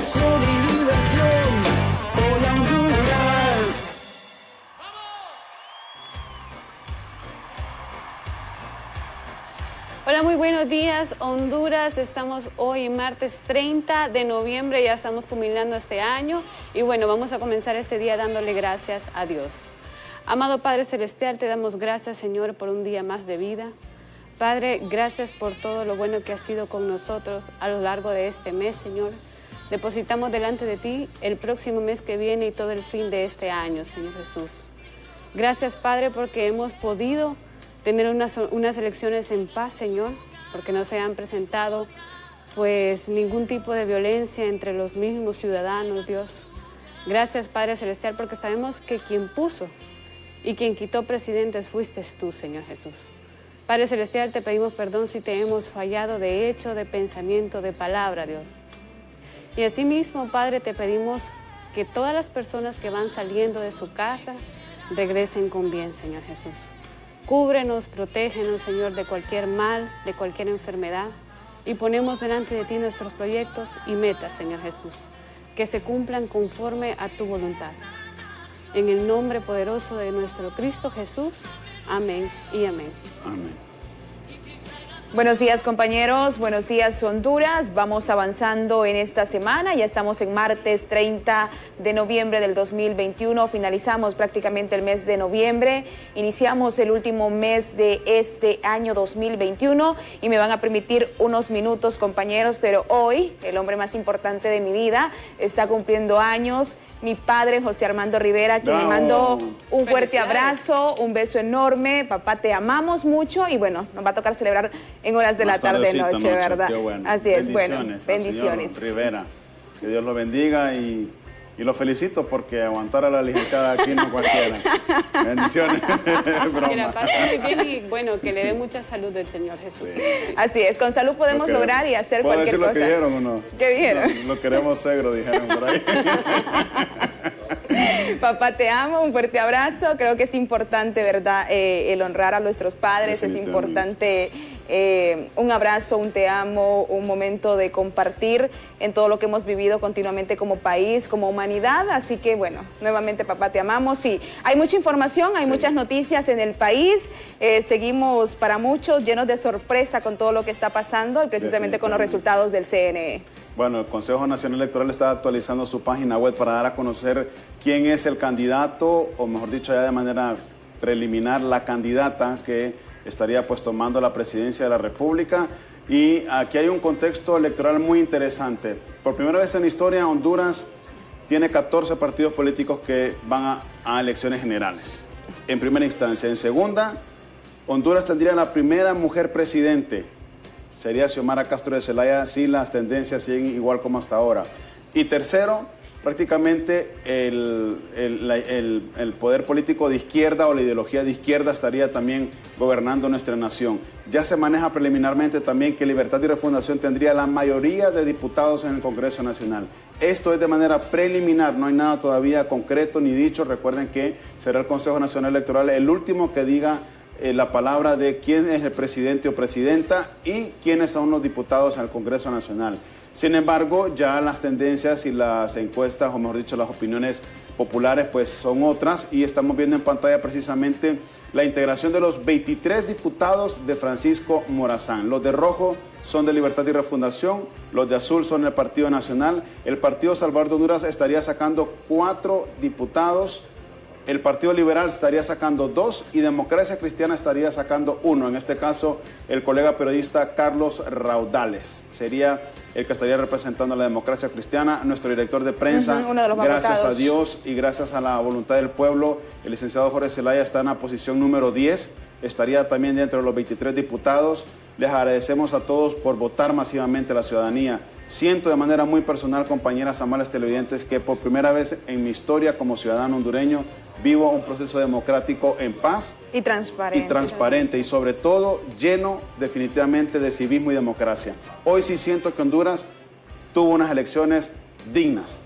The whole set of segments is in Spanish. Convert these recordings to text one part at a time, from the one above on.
emoción y diversión. Hola Honduras. Hola, muy buenos días Honduras. Estamos hoy martes 30 de noviembre, ya estamos culminando este año y bueno, vamos a comenzar este día dándole gracias a Dios. Amado Padre Celestial, te damos gracias, Señor, por un día más de vida. Padre, gracias por todo lo bueno que has sido con nosotros a lo largo de este mes, Señor. Depositamos delante de ti el próximo mes que viene y todo el fin de este año, Señor Jesús. Gracias, Padre, porque hemos podido tener unas elecciones en paz, Señor, porque no se han presentado pues ningún tipo de violencia entre los mismos ciudadanos, Dios. Gracias, Padre Celestial, porque sabemos que quien puso y quien quitó presidentes fuiste tú, Señor Jesús. Padre Celestial, te pedimos perdón si te hemos fallado de hecho, de pensamiento, de palabra, Dios. Y asimismo, Padre, te pedimos que todas las personas que van saliendo de su casa regresen con bien, Señor Jesús. Cúbrenos, protégenos, Señor, de cualquier mal, de cualquier enfermedad. Y ponemos delante de ti nuestros proyectos y metas, Señor Jesús, que se cumplan conforme a tu voluntad. En el nombre poderoso de nuestro Cristo Jesús. Amén y amén. Amén. Buenos días, compañeros, buenos días, Honduras. Vamos avanzando en esta semana, ya estamos en martes 30 de noviembre del 2021, finalizamos prácticamente el mes de noviembre, iniciamos el último mes de este año 2021 y me van a permitir unos minutos, compañeros, pero hoy el hombre más importante de mi vida está cumpliendo años. Mi padre, José Armando Rivera, a quien le mando un fuerte abrazo, un beso enorme. Papá, te amamos mucho y bueno, nos va a tocar celebrar en horas de la tarde-noche, ¿verdad? Qué bueno. Así es, bueno, bendiciones. Señor Rivera, que Dios lo bendiga y lo felicito porque aguantar a la licenciada aquí no cualquiera. Bendiciones. Que la pase muy bien y bueno, que le dé mucha salud del Señor Jesús. Sí. Sí. Así es, con salud podemos lograr y hacer cualquier cosa. ¿Puedo decir lo que dijeron o no? ¿Qué dijeron? Lo queremos segro, dijeron por ahí. Papá, te amo, un fuerte abrazo. Creo que es importante, ¿verdad?, el honrar a nuestros padres, es importante un abrazo, un te amo, un momento de compartir en todo lo que hemos vivido continuamente como país, como humanidad. Así que, bueno, nuevamente, papá, te amamos. Y hay mucha información, hay muchas noticias en el país. Seguimos para muchos llenos de sorpresa con todo lo que está pasando y precisamente con los resultados del CNE. Bueno, el Consejo Nacional Electoral está actualizando su página web para dar a conocer quién es el candidato, o mejor dicho, ya de manera preliminar, la candidata que estaría pues tomando la presidencia de la República. Y aquí hay un contexto electoral muy interesante. Por primera vez en la historia, Honduras tiene 14 partidos políticos que van a elecciones generales, en primera instancia. En segunda, Honduras tendría la primera mujer presidente. Sería Xiomara Castro de Zelaya si las tendencias siguen igual como hasta ahora. Y tercero, prácticamente el poder político de izquierda o la ideología de izquierda estaría también gobernando nuestra nación. Ya se maneja preliminarmente también que Libertad y Refundación tendría la mayoría de diputados en el Congreso Nacional. Esto es de manera preliminar, no hay nada todavía concreto ni dicho. Recuerden que será el Consejo Nacional Electoral el último que diga la palabra de quién es el presidente o presidenta y quiénes son los diputados al Congreso Nacional. Sin embargo, ya las tendencias y las encuestas, o mejor dicho, las opiniones populares, pues son otras, y estamos viendo en pantalla precisamente la integración de los 23 diputados de Francisco Morazán. Los de rojo son de Libertad y Refundación, los de azul son del Partido Nacional. El Partido Salvador de Honduras estaría sacando 4 diputados. El Partido Liberal estaría sacando 2 y Democracia Cristiana estaría sacando 1. En este caso, el colega periodista Carlos Raudales sería el que estaría representando a la Democracia Cristiana. Nuestro director de prensa, uno de los gracias a Dios y gracias a la voluntad del pueblo, el licenciado Jorge Zelaya está en la posición número 10. Estaría también dentro de los 23 diputados. Les agradecemos a todos por votar masivamente a la ciudadanía. Siento de manera muy personal, compañeras amables televidentes, que por primera vez en mi historia como ciudadano hondureño vivo un proceso democrático en paz y transparente y sobre todo lleno definitivamente de civismo y democracia. Hoy sí siento que Honduras tuvo unas elecciones dignas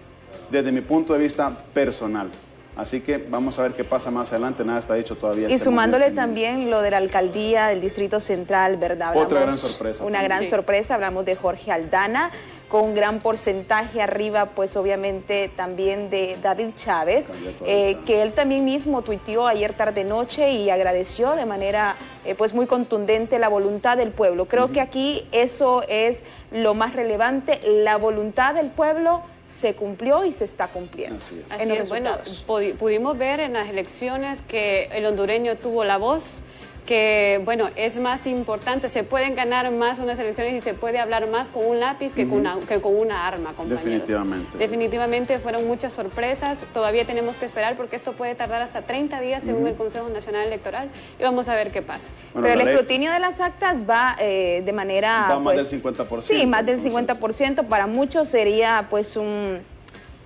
desde mi punto de vista personal. Así que vamos a ver qué pasa más adelante, nada está dicho todavía. Y sumándole también lo de la alcaldía del Distrito Central, ¿verdad? Otra gran sorpresa. Una gran sorpresa, hablamos de Jorge Aldana, con un gran porcentaje arriba, pues obviamente también de David Chávez, que él también mismo tuiteó ayer tarde-noche y agradeció de manera pues muy contundente la voluntad del pueblo. Creo que aquí eso es lo más relevante, la voluntad del pueblo se cumplió y se está cumpliendo. Así es. Así es. Bueno, pudimos ver en las elecciones que el hondureño tuvo la voz, que bueno, es más importante, se pueden ganar más unas elecciones y se puede hablar más con un lápiz que con una arma, compañeros. Definitivamente. Definitivamente fueron muchas sorpresas, todavía tenemos que esperar porque esto puede tardar hasta 30 días según el Consejo Nacional Electoral y vamos a ver qué pasa. Bueno, pero el escrutinio de las actas va de manera... Va más del 50%. Sí, más del 50%, para muchos sería pues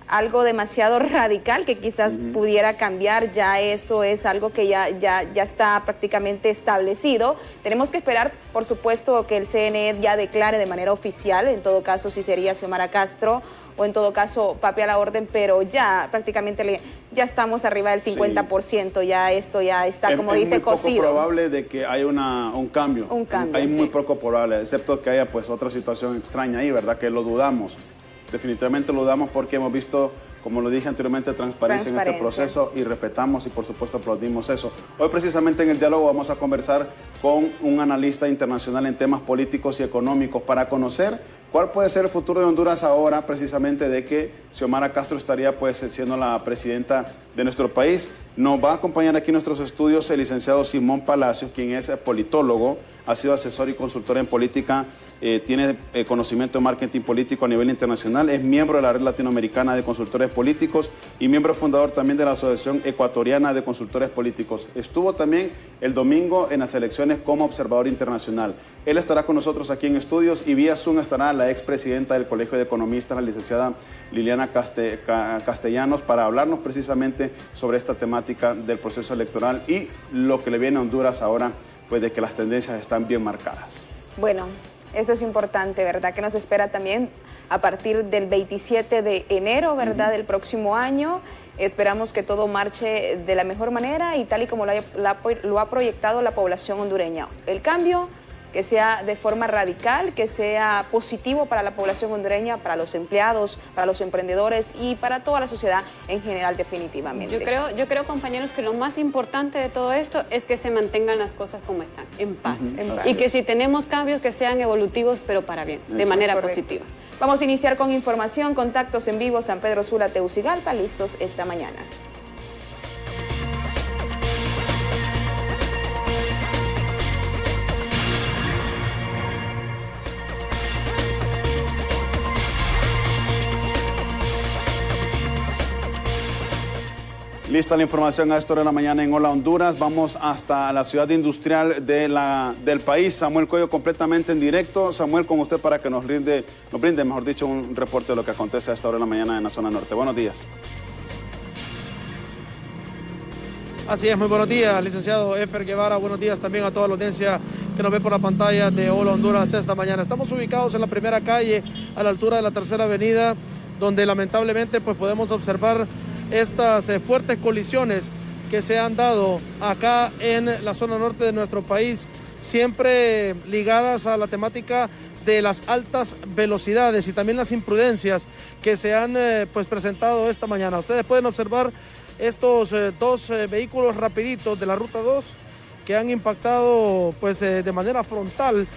algo demasiado radical que quizás pudiera cambiar. Ya esto es algo que ya está prácticamente establecido. Tenemos que esperar, por supuesto, que el CNE ya declare de manera oficial, en todo caso si sería Xiomara Castro o en todo caso Papi a la orden, pero ya prácticamente ya estamos arriba del 50%, ya esto ya está, como dice, cocido. Es muy poco probable de que haya un cambio. Hay muy poco probable, excepto que haya pues otra situación extraña ahí, ¿verdad? Que lo dudamos. Definitivamente lo damos porque hemos visto, como lo dije anteriormente, transparencia en este proceso y respetamos y por supuesto aplaudimos eso. Hoy precisamente en el diálogo vamos a conversar con un analista internacional en temas políticos y económicos para conocer cuál puede ser el futuro de Honduras ahora, precisamente de que Xiomara Castro estaría pues siendo la presidenta de nuestro país. Nos va a acompañar aquí en nuestros estudios el licenciado Simón Palacios, quien es politólogo, ha sido asesor y consultor en política, tiene conocimiento de marketing político a nivel internacional, es miembro de la Red Latinoamericana de Consultores Políticos y miembro fundador también de la Asociación Ecuatoriana de Consultores Políticos. Estuvo también el domingo en las elecciones como observador internacional. Él estará con nosotros aquí en estudios y vía Zoom estará la expresidenta del Colegio de Economistas, la licenciada Liliana Castellanos, para hablarnos precisamente sobre esta temática del proceso electoral y lo que le viene a Honduras ahora, pues de que las tendencias están bien marcadas. Bueno, eso es importante, ¿verdad? Que nos espera también a partir del 27 de enero, ¿verdad? Del próximo año. Esperamos que todo marche de la mejor manera y tal y como lo ha proyectado la población hondureña. El cambio, que sea de forma radical, que sea positivo para la población hondureña, para los empleados, para los emprendedores y para toda la sociedad en general, definitivamente. Yo creo, compañeros, que lo más importante de todo esto es que se mantengan las cosas como están, en paz. Y que si tenemos cambios, que sean evolutivos, pero para bien, de manera positiva. Vamos a iniciar con información, contactos en vivo, San Pedro Sula, Tegucigalpa, listos esta mañana. Lista la información a esta hora de la mañana en Hola Honduras. Vamos hasta la ciudad industrial del país. Samuel Coello completamente en directo. Samuel, con usted para que nos brinde, mejor dicho, un reporte de lo que acontece a esta hora de la mañana en la zona norte. Buenos días. Así es, muy buenos días, licenciado Efer Guevara. Buenos días también a toda la audiencia que nos ve por la pantalla de Hola Honduras esta mañana. Estamos ubicados en la primera calle, a la altura de la tercera avenida, donde lamentablemente pues podemos observar estas fuertes colisiones que se han dado acá en la zona norte de nuestro país, siempre ligadas a la temática de las altas velocidades y también las imprudencias que se han pues presentado esta mañana. Ustedes pueden observar estos dos vehículos rapiditos de la Ruta 2 que han impactado pues de manera frontal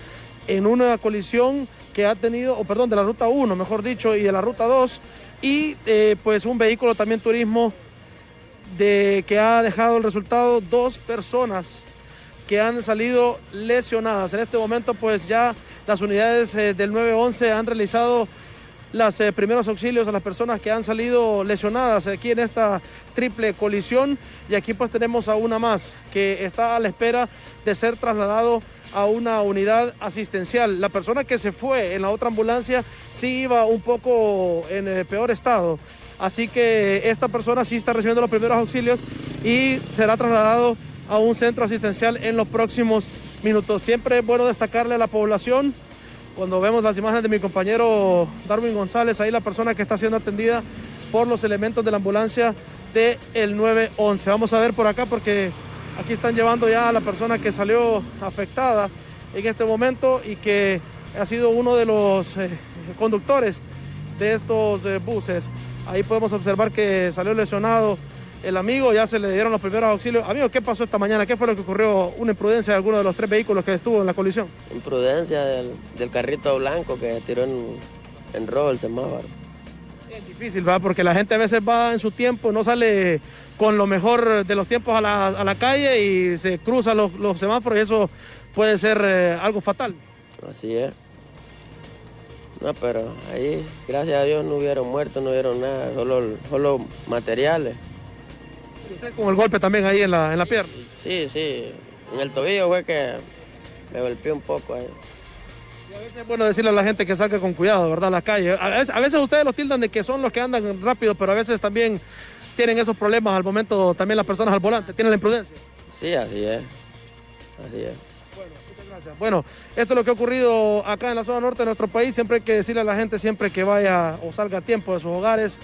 en una colisión que ha tenido, de la Ruta 1, mejor dicho, y de la Ruta 2, y pues un vehículo también turismo que ha dejado el resultado 2 personas que han salido lesionadas. En este momento pues ya las unidades del 911 han realizado los primeros auxilios a las personas que han salido lesionadas aquí en esta triple colisión, y aquí pues tenemos a una más que está a la espera de ser trasladado a una unidad asistencial. La persona que se fue en la otra ambulancia sí iba un poco en peor estado, así que esta persona sí está recibiendo los primeros auxilios y será trasladado a un centro asistencial en los próximos minutos. Siempre es bueno destacarle a la población, cuando vemos las imágenes de mi compañero Darwin González, ahí la persona que está siendo atendida por los elementos de la ambulancia del 911. Vamos a ver por acá porque aquí están llevando ya a la persona que salió afectada en este momento y que ha sido uno de los conductores de estos buses. Ahí podemos observar que salió lesionado el amigo, ya se le dieron los primeros auxilios. Amigo, ¿qué pasó esta mañana? ¿Qué fue lo que ocurrió? ¿Una imprudencia de alguno de los 3 vehículos que estuvo en la colisión? Imprudencia del carrito blanco que se tiró en rojo el semáforo. Es difícil, ¿verdad? Porque la gente a veces va en su tiempo, no sale con lo mejor de los tiempos a la calle y se cruzan los semáforos y eso puede ser algo fatal. Así es. No, pero ahí, gracias a Dios, no hubieron muertos, no hubieron nada, solo materiales. ¿Y usted con el golpe también ahí en la pierna? Sí, en el tobillo fue que me golpeó un poco ahí. Y a veces es bueno decirle a la gente que salga con cuidado, ¿verdad? A la calle. A veces ustedes los tildan de que son los que andan rápido, pero a veces también tienen esos problemas al momento, también las personas al volante, tienen la imprudencia. Sí, así es. Así es. Bueno, muchas gracias. Bueno, esto es lo que ha ocurrido acá en la zona norte de nuestro país. Siempre hay que decirle a la gente siempre que vaya o salga a tiempo de sus hogares,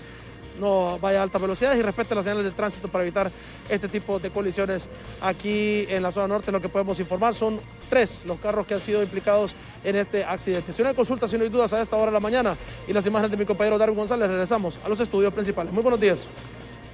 no vaya a altas velocidades y respete las señales de tránsito para evitar este tipo de colisiones aquí en la zona norte. Lo que podemos informar son 3 los carros que han sido implicados en este accidente. Si no hay consultas, si no hay dudas a esta hora de la mañana y las imágenes de mi compañero Darwin González, regresamos a los estudios principales. Muy buenos días.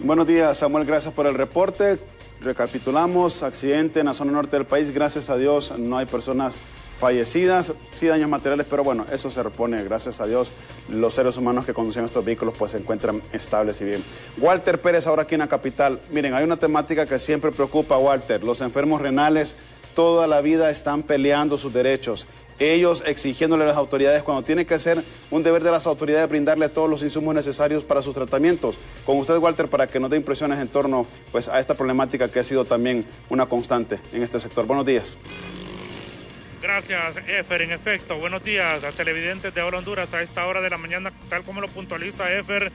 Buenos días, Samuel, gracias por el reporte. Recapitulamos, accidente en la zona norte del país, gracias a Dios no hay personas fallecidas, sí daños materiales, pero bueno, eso se repone, gracias a Dios. Los seres humanos que conducen estos vehículos pues se encuentran estables y bien. Walter Pérez, ahora aquí en la capital. Miren, hay una temática que siempre preocupa a Walter. Los enfermos renales toda la vida están peleando sus derechos. Ellos exigiéndole a las autoridades cuando tiene que ser un deber de las autoridades brindarle todos los insumos necesarios para sus tratamientos. Con usted, Walter, para que nos dé impresiones en torno pues, a esta problemática que ha sido también una constante en este sector. Buenos días. Gracias, Efer. En efecto, buenos días a televidentes de Hola Honduras. A esta hora de la mañana, tal como lo puntualiza Efer,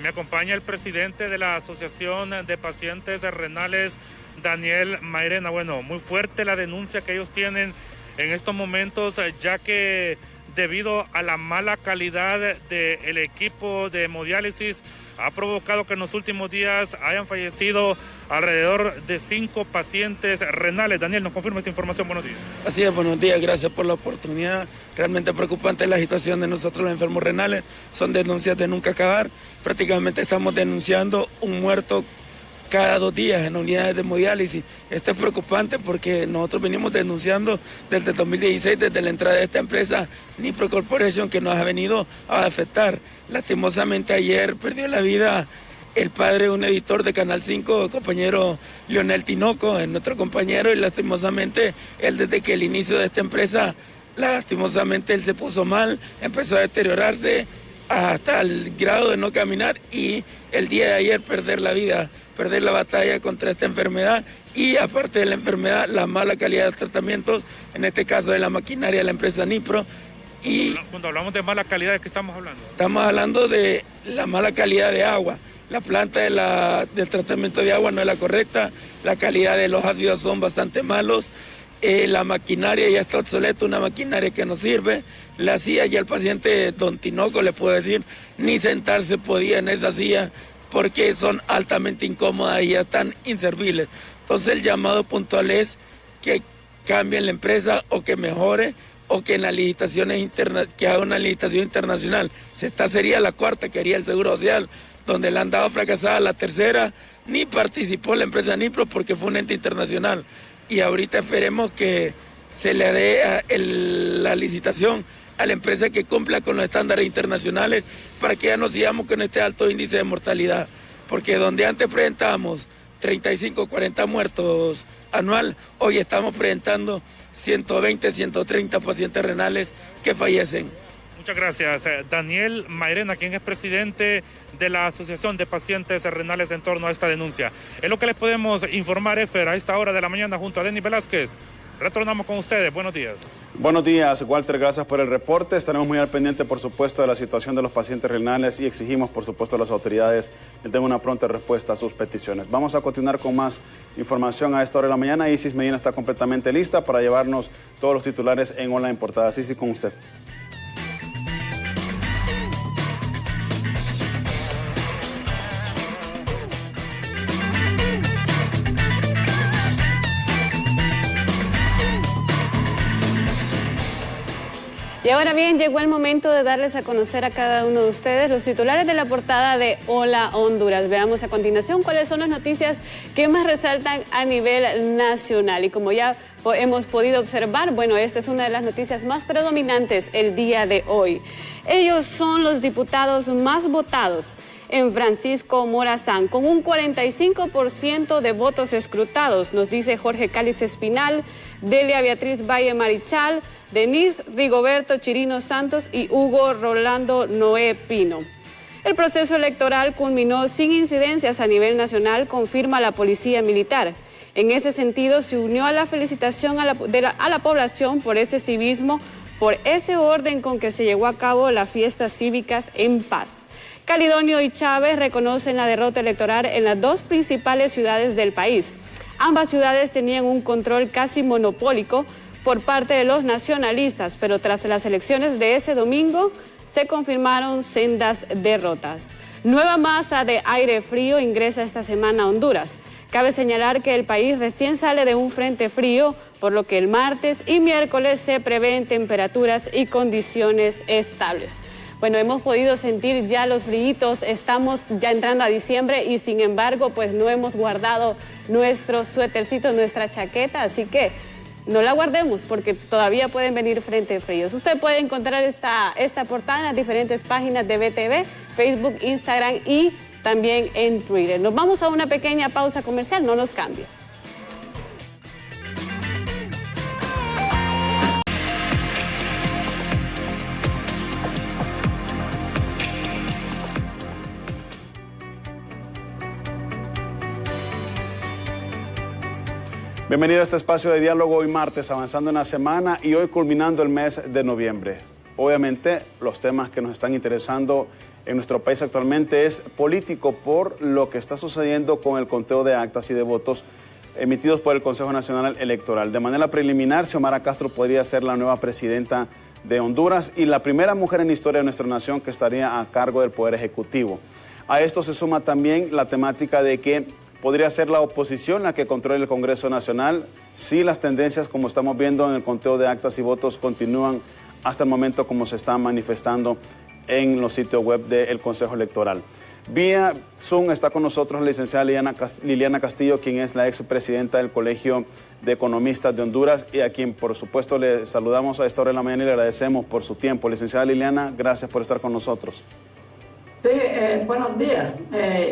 me acompaña el presidente de la Asociación de Pacientes Renales, Daniel Mairena. Bueno, muy fuerte la denuncia que ellos tienen en estos momentos, ya que debido a la mala calidad del equipo de hemodiálisis, ha provocado que en los últimos días hayan fallecido alrededor de 5 pacientes renales. Daniel, ¿nos confirma esta información? Buenos días. Así es, buenos días, gracias por la oportunidad. Realmente preocupante la situación de nosotros los enfermos renales, son denuncias de nunca acabar. Prácticamente estamos denunciando un muerto cada 2 días en unidades de hemodiálisis. Esto es preocupante porque nosotros venimos denunciando desde el 2016, desde la entrada de esta empresa Nipro Corporation, que nos ha venido a afectar. Lastimosamente ayer perdió la vida el padre de un editor de Canal 5, el compañero Leonel Tinoco, es nuestro compañero, y lastimosamente él desde que el inicio de esta empresa, lastimosamente él se puso mal, empezó a deteriorarse hasta el grado de no caminar y el día de ayer perder la vida, perder la batalla contra esta enfermedad y aparte de la enfermedad, la mala calidad de los tratamientos, en este caso de la maquinaria de la empresa Nipro. Y cuando hablamos de mala calidad, ¿de qué estamos hablando? Estamos hablando de la mala calidad de agua. La planta del tratamiento de agua no es la correcta, la calidad de los ácidos son bastante malos, la maquinaria ya está obsoleta, una maquinaria que no sirve. La silla, ya el paciente don Tinoco le puedo decir, ni sentarse podía en esa silla porque son altamente incómodas y ya están inservibles. Entonces el llamado puntual es que cambien la empresa o que mejore o que en las licitaciones que haga una licitación internacional. Esta sería la 4ª que haría el Seguro Social, donde le han dado fracasada la 3ª, ni participó la empresa Nipro porque fue un ente internacional. Y ahorita esperemos que se le dé la licitación a la empresa que cumpla con los estándares internacionales para que ya no sigamos con este alto índice de mortalidad. Porque donde antes presentábamos 35, 40 muertos anual, hoy estamos presentando 120, 130 pacientes renales que fallecen. Muchas gracias. Daniel Mairena, quien es presidente de la Asociación de Pacientes Renales en torno a esta denuncia. Es lo que les podemos informar, Efer, a esta hora de la mañana junto a Denis Velázquez. Retornamos con ustedes. Buenos días. Buenos días, Walter. Gracias por el reporte. Estaremos muy al pendiente, por supuesto, de la situación de los pacientes renales y exigimos, por supuesto, a las autoridades que tengan una pronta respuesta a sus peticiones. Vamos a continuar con más información a esta hora de la mañana. Isis Medina está completamente lista para llevarnos todos los titulares en Online Portadas. Isis, con usted. Y ahora bien, llegó el momento de darles a conocer a cada uno de ustedes los titulares de la portada de Hola Honduras. Veamos a continuación cuáles son las noticias que más resaltan a nivel nacional. Y como ya hemos podido observar, bueno, esta es una de las noticias más predominantes el día de hoy. Ellos son los diputados más votados en Francisco Morazán, con un 45% de votos escrutados, nos dice Jorge Cálix Espinal, Delia Beatriz Valle Marichal, Denise Rigoberto Chirino Santos y Hugo Rolando Noé Pino. El proceso electoral culminó sin incidencias a nivel nacional, confirma la Policía Militar. En ese sentido, se unió a la felicitación a la población por ese civismo, por ese orden con que se llevó a cabo las fiestas cívicas en paz. Calidonio y Chávez reconocen la derrota electoral en las dos principales ciudades del país. Ambas ciudades tenían un control casi monopólico por parte de los nacionalistas, pero tras las elecciones de ese domingo se confirmaron sendas derrotas. Nueva masa de aire frío ingresa esta semana a Honduras. Cabe señalar que el país recién sale de un frente frío, por lo que el martes y miércoles se prevén temperaturas y condiciones estables. Bueno, hemos podido sentir ya los fríos, estamos ya entrando a diciembre y sin embargo, pues no hemos guardado nuestro suétercito, nuestra chaqueta, así que no la guardemos porque todavía pueden venir frentes fríos. Usted puede encontrar esta portada en las diferentes páginas de BTV, Facebook, Instagram y también en Twitter. Nos vamos a una pequeña pausa comercial, no nos cambie. Bienvenido a este espacio de diálogo hoy martes, avanzando en la semana y hoy culminando el mes de noviembre. Obviamente, los temas que nos están interesando en nuestro país actualmente es político por lo que está sucediendo con el conteo de actas y de votos emitidos por el Consejo Nacional Electoral. De manera preliminar, Xiomara Castro podría ser la nueva presidenta de Honduras y la primera mujer en la historia de nuestra nación que estaría a cargo del Poder Ejecutivo. A esto se suma también la temática de que podría ser la oposición la que controle el Congreso Nacional si las tendencias, como estamos viendo en el conteo de actas y votos, continúan hasta el momento como se está manifestando en los sitios web del Consejo Electoral. Vía Zoom está con nosotros la licenciada Liliana Castillo, quien es la expresidenta del Colegio de Economistas de Honduras y a quien, por supuesto, le saludamos a esta hora de la mañana y le agradecemos por su tiempo. Licenciada Liliana, gracias por estar con nosotros. Sí, buenos días.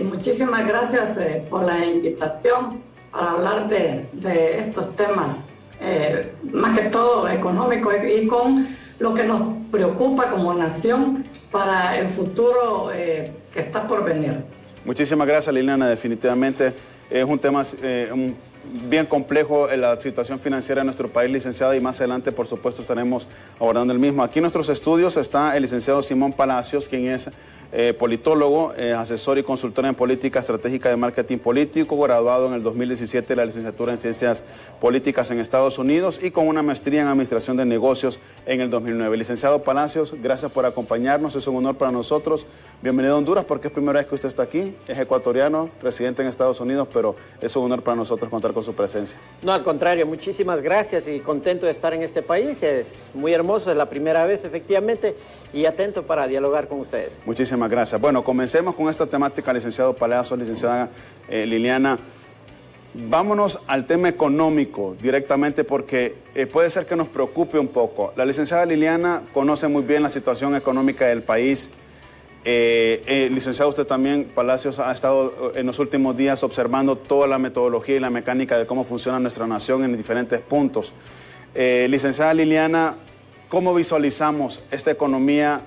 Muchísimas gracias por la invitación para hablar de estos temas, más que todo económicos y con lo que nos preocupa como nación para el futuro que está por venir. Muchísimas gracias, Liliana. Definitivamente es un tema bien complejo en la situación financiera de nuestro país, licenciada, y más adelante, por supuesto, estaremos abordando el mismo. Aquí en nuestros estudios está el licenciado Simón Palacios, quien es politólogo, asesor y consultor en política estratégica de marketing político, graduado en el 2017 de la licenciatura en Ciencias Políticas en Estados Unidos y con una maestría en Administración de Negocios en el 2009. Licenciado Palacios, gracias por acompañarnos, es un honor para nosotros. Bienvenido a Honduras, porque es primera vez que usted está aquí, es ecuatoriano, residente en Estados Unidos, pero es un honor para nosotros contar con su presencia. No, al contrario, muchísimas gracias y contento de estar en este país, es muy hermoso, es la primera vez efectivamente y atento para dialogar con ustedes. Muchísimas gracias. Bueno, comencemos con esta temática, licenciado Palacios, licenciada Liliana. Vámonos al tema económico directamente porque puede ser que nos preocupe un poco. La licenciada Liliana conoce muy bien la situación económica del país. Licenciado, usted también, Palacios, ha estado en los últimos días observando toda la metodología y la mecánica de cómo funciona nuestra nación en diferentes puntos. Licenciada Liliana, ¿cómo visualizamos esta economía,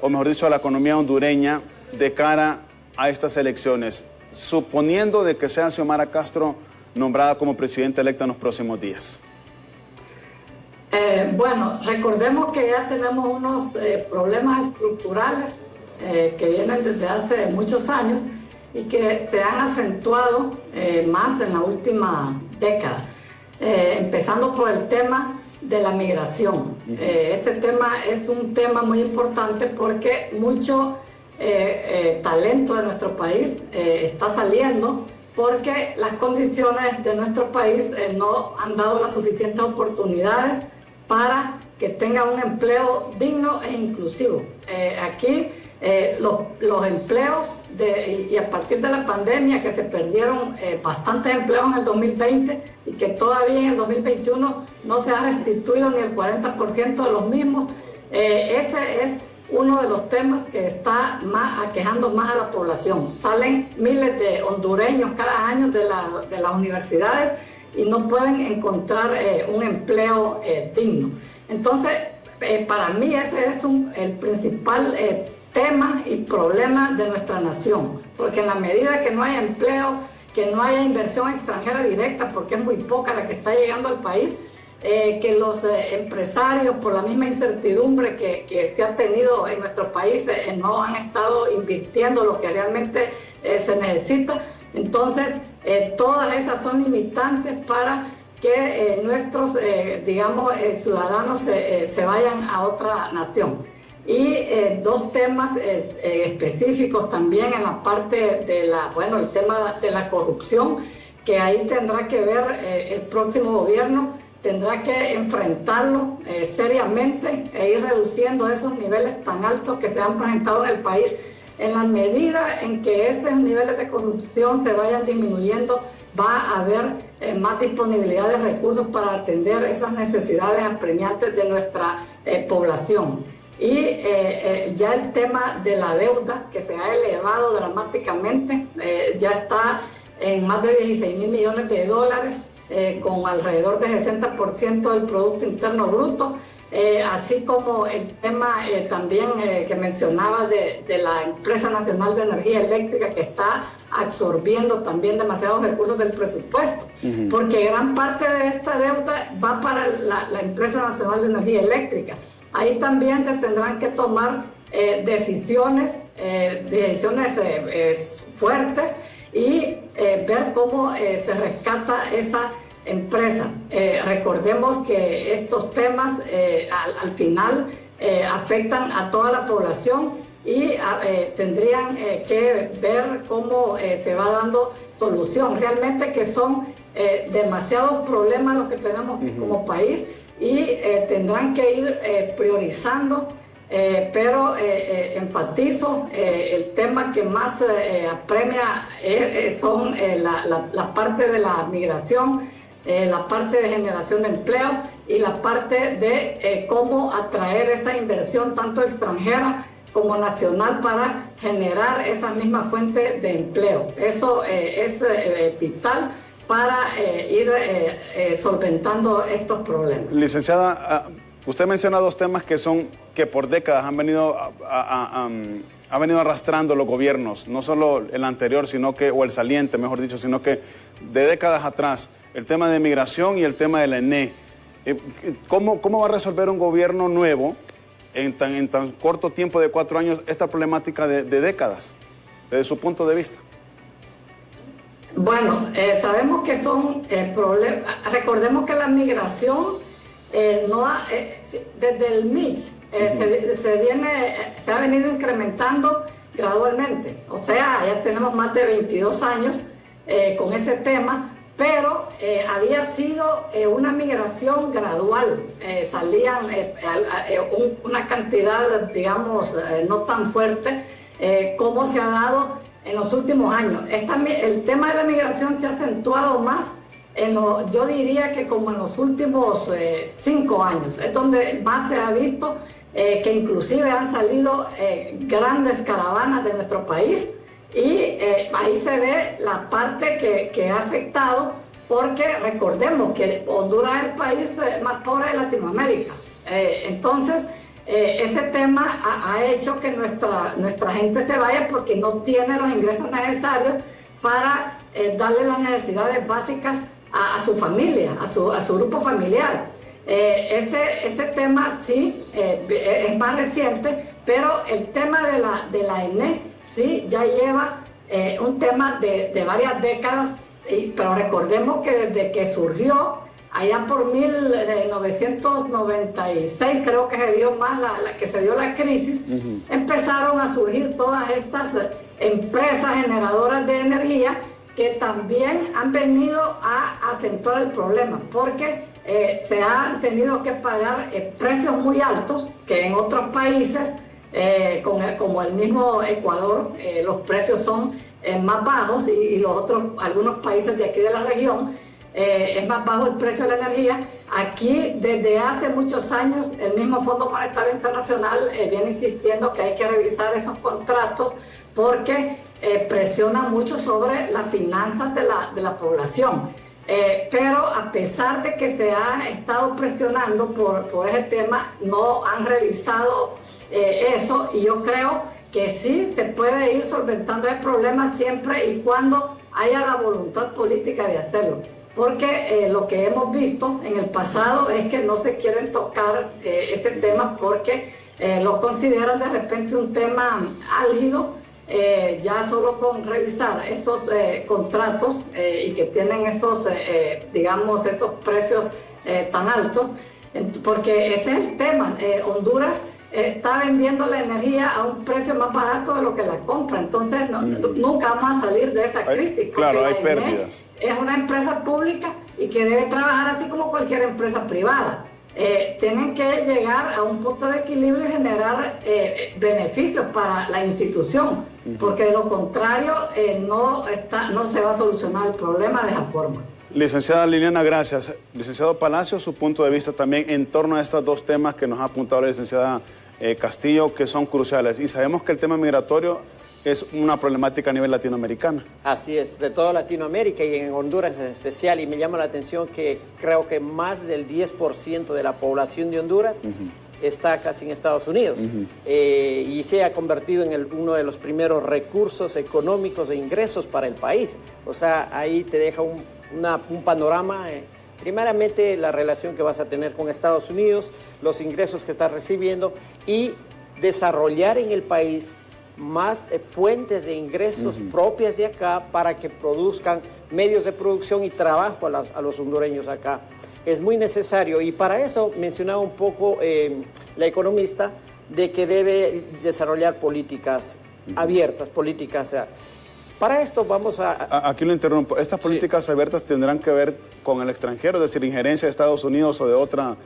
o mejor dicho, la economía hondureña de cara a estas elecciones, suponiendo de que sea Xiomara Castro nombrada como presidenta electa en los próximos días? Bueno, recordemos que ya tenemos unos problemas estructurales que vienen desde hace muchos años y que se han acentuado más en la última década, empezando por el tema de la migración. Este tema es un tema muy importante porque mucho talento de nuestro país está saliendo porque las condiciones de nuestro país no han dado las suficientes oportunidades para que tengan un empleo digno e inclusivo. Aquí los empleos, y a partir de la pandemia, que se perdieron bastantes empleos en el 2020 y que todavía en el 2021 no se ha restituido ni el 40% de los mismos, ese es uno de los temas que está aquejando más a la población. Salen miles de hondureños cada año de las universidades y no pueden encontrar un empleo digno. Entonces, para mí ese es el principal tema y problema de nuestra nación, porque en la medida que no haya empleo, que no haya inversión extranjera directa, porque es muy poca la que está llegando al país, que los empresarios, por la misma incertidumbre que se ha tenido en nuestro país, no han estado invirtiendo lo que realmente se necesita. Entonces, todas esas son limitantes para que nuestros, ciudadanos se vayan a otra nación. Y dos temas específicos también en la parte el tema de la corrupción, que ahí tendrá que ver el próximo gobierno, tendrá que enfrentarlo seriamente e ir reduciendo esos niveles tan altos que se han presentado en el país. En la medida en que esos niveles de corrupción se vayan disminuyendo, va a haber más disponibilidad de recursos para atender esas necesidades apremiantes de nuestra población. Y ya el tema de la deuda, que se ha elevado dramáticamente, ya está en más de 16.000 millones de dólares, con alrededor del 60% del Producto Interno Bruto, así como el tema también que mencionaba de la Empresa Nacional de Energía Eléctrica, que está absorbiendo también demasiados recursos del presupuesto, porque gran parte de esta deuda va para la Empresa Nacional de Energía Eléctrica. Ahí también se tendrán que tomar decisiones fuertes y ver cómo se rescata esa empresa. Recordemos que estos temas al final afectan a toda la población y tendrían que ver cómo se va dando solución. Realmente que son demasiados problemas los que tenemos como país y tendrán que ir priorizando. Pero enfatizo el tema que más apremia son la parte de la migración, la parte de generación de empleo y la parte de cómo atraer esa inversión tanto extranjera como nacional para generar esa misma fuente de empleo. Eso es vital para ir solventando estos problemas. Licenciada, usted menciona dos temas que por décadas han venido arrastrando los gobiernos, no solo el anterior, o el saliente, mejor dicho, sino que de décadas atrás, el tema de migración y el tema de la ENE. ¿Cómo va a resolver un gobierno nuevo en tan corto tiempo de 4 años esta problemática de décadas, desde su punto de vista? Bueno, sabemos que son problemas. Recordemos que la migración desde el MICH se ha venido incrementando gradualmente. O sea, ya tenemos más de 22 años con ese tema, pero había sido una migración gradual. Salían una cantidad, digamos, no tan fuerte como se ha dado en los últimos años. El tema de la migración se ha acentuado más, yo diría que como en los últimos 5 años. Es donde más se ha visto que inclusive han salido grandes caravanas de nuestro país y ahí se ve la parte que ha afectado, porque recordemos que Honduras es el país más pobre de Latinoamérica. Entonces, ese tema ha hecho que nuestra gente se vaya porque no tiene los ingresos necesarios para darle las necesidades básicas a su familia, a su grupo familiar. Ese tema sí es más reciente, pero el tema de la ENE sí ya lleva un tema de varias décadas, pero recordemos que desde que surgió allá por 1996, creo que se dio más que se dio la crisis, empezaron a surgir todas estas empresas generadoras de energía que también han venido a acentuar el problema, porque se han tenido que pagar precios muy altos que en otros países, como el mismo Ecuador, los precios son más bajos y algunos países de aquí de la región, es más bajo el precio de la energía. Aquí, desde hace muchos años, el mismo Fondo Monetario Internacional viene insistiendo que hay que revisar esos contratos porque presiona mucho sobre las finanzas de la población. Pero a pesar de que se ha estado presionando por ese tema, no han revisado eso, y yo creo que sí se puede ir solventando el problema siempre y cuando haya la voluntad política de hacerlo. Porque lo que hemos visto en el pasado es que no se quieren tocar ese tema porque lo consideran de repente un tema álgido, ya solo con revisar esos contratos y que tienen esos, digamos, esos precios tan altos, porque ese es el tema. Honduras está vendiendo la energía a un precio más barato de lo que la compra, entonces nunca vamos a salir de esa crisis. Claro, hay pérdidas. Es una empresa pública y que debe trabajar así como cualquier empresa privada. Tienen que llegar a un punto de equilibrio y generar beneficios para la institución, porque de lo contrario no se va a solucionar el problema de esa forma. Licenciada Liliana, gracias. Licenciado Palacio, su punto de vista también en torno a estos dos temas que nos ha apuntado la licenciada Castillo, que son cruciales. Y sabemos que el tema migratorio es una problemática a nivel latinoamericano. Así es, de toda Latinoamérica y en Honduras en especial, y me llama la atención que creo que más del 10% de la población de Honduras está casi en Estados Unidos, y se ha convertido en uno de los primeros recursos económicos e ingresos para el país. O sea, ahí te deja un panorama, primeramente la relación que vas a tener con Estados Unidos, los ingresos que estás recibiendo y desarrollar en el país más fuentes de ingresos propias de acá para que produzcan medios de producción y trabajo a los hondureños acá. Es muy necesario, y para eso mencionaba un poco la economista de que debe desarrollar políticas abiertas, políticas. Para esto vamos a... Aquí lo interrumpo. ¿Estas políticas abiertas tendrán que ver con el extranjero, es decir, injerencia de Estados Unidos o de otras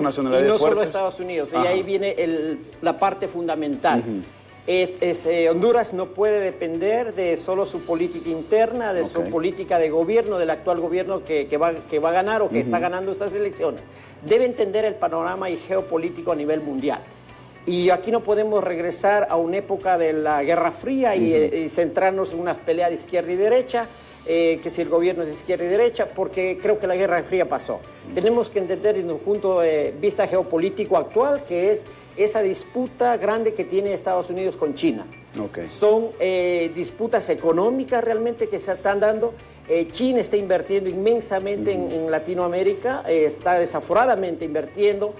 nacionalidades fuertes? Y no fuertes? Solo Estados Unidos, y ahí viene la parte fundamental. Honduras no puede depender de solo su política interna, de su política de gobierno, del actual gobierno que va a ganar o que está ganando estas elecciones. Debe entender el panorama y geopolítico a nivel mundial. Y aquí no podemos regresar a una época de la Guerra Fría y centrarnos en una pelea de izquierda y derecha, que si el gobierno es de izquierda y derecha, porque creo que la Guerra Fría pasó. Tenemos que entender desde un punto de vista geopolítico actual, que es esa disputa grande que tiene Estados Unidos con China. Son disputas económicas realmente que se están dando. China está invirtiendo inmensamente en Latinoamérica, está desaforadamente invirtiendo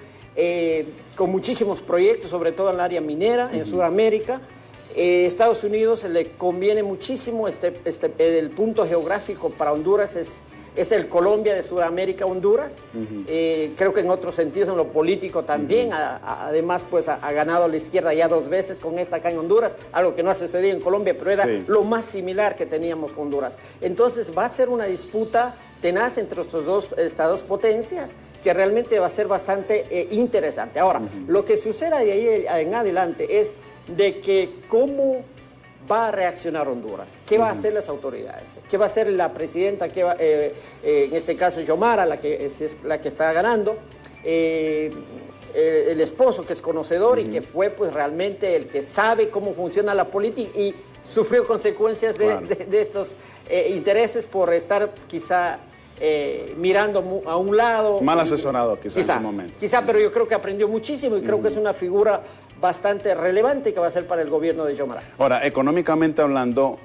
con muchísimos proyectos, sobre todo en el área minera, en Sudamérica. Estados Unidos le conviene muchísimo, el punto geográfico para Honduras es el Colombia de Sudamérica, Honduras. Creo que en otros sentidos, en lo político también, además pues ha ganado la izquierda ya 2 veces con esta acá en Honduras, algo que no ha sucedido en Colombia, pero era lo más similar que teníamos con Honduras. Entonces va a ser una disputa tenaz entre estas dos potencias, que realmente va a ser bastante interesante. Ahora, lo que suceda de ahí en adelante es de que cómo va a reaccionar Honduras, qué va a hacer las autoridades, qué va a hacer la presidenta, en este caso Xiomara, la que está ganando, el esposo que es conocedor y que fue pues realmente el que sabe cómo funciona la política y sufrió consecuencias de estos intereses por estar quizá mirando a un lado. Mal asesorado quizá en su momento. Quizá, pero yo creo que aprendió muchísimo y creo que es una figura bastante relevante que va a ser para el gobierno de Xiomara. Ahora, económicamente hablando,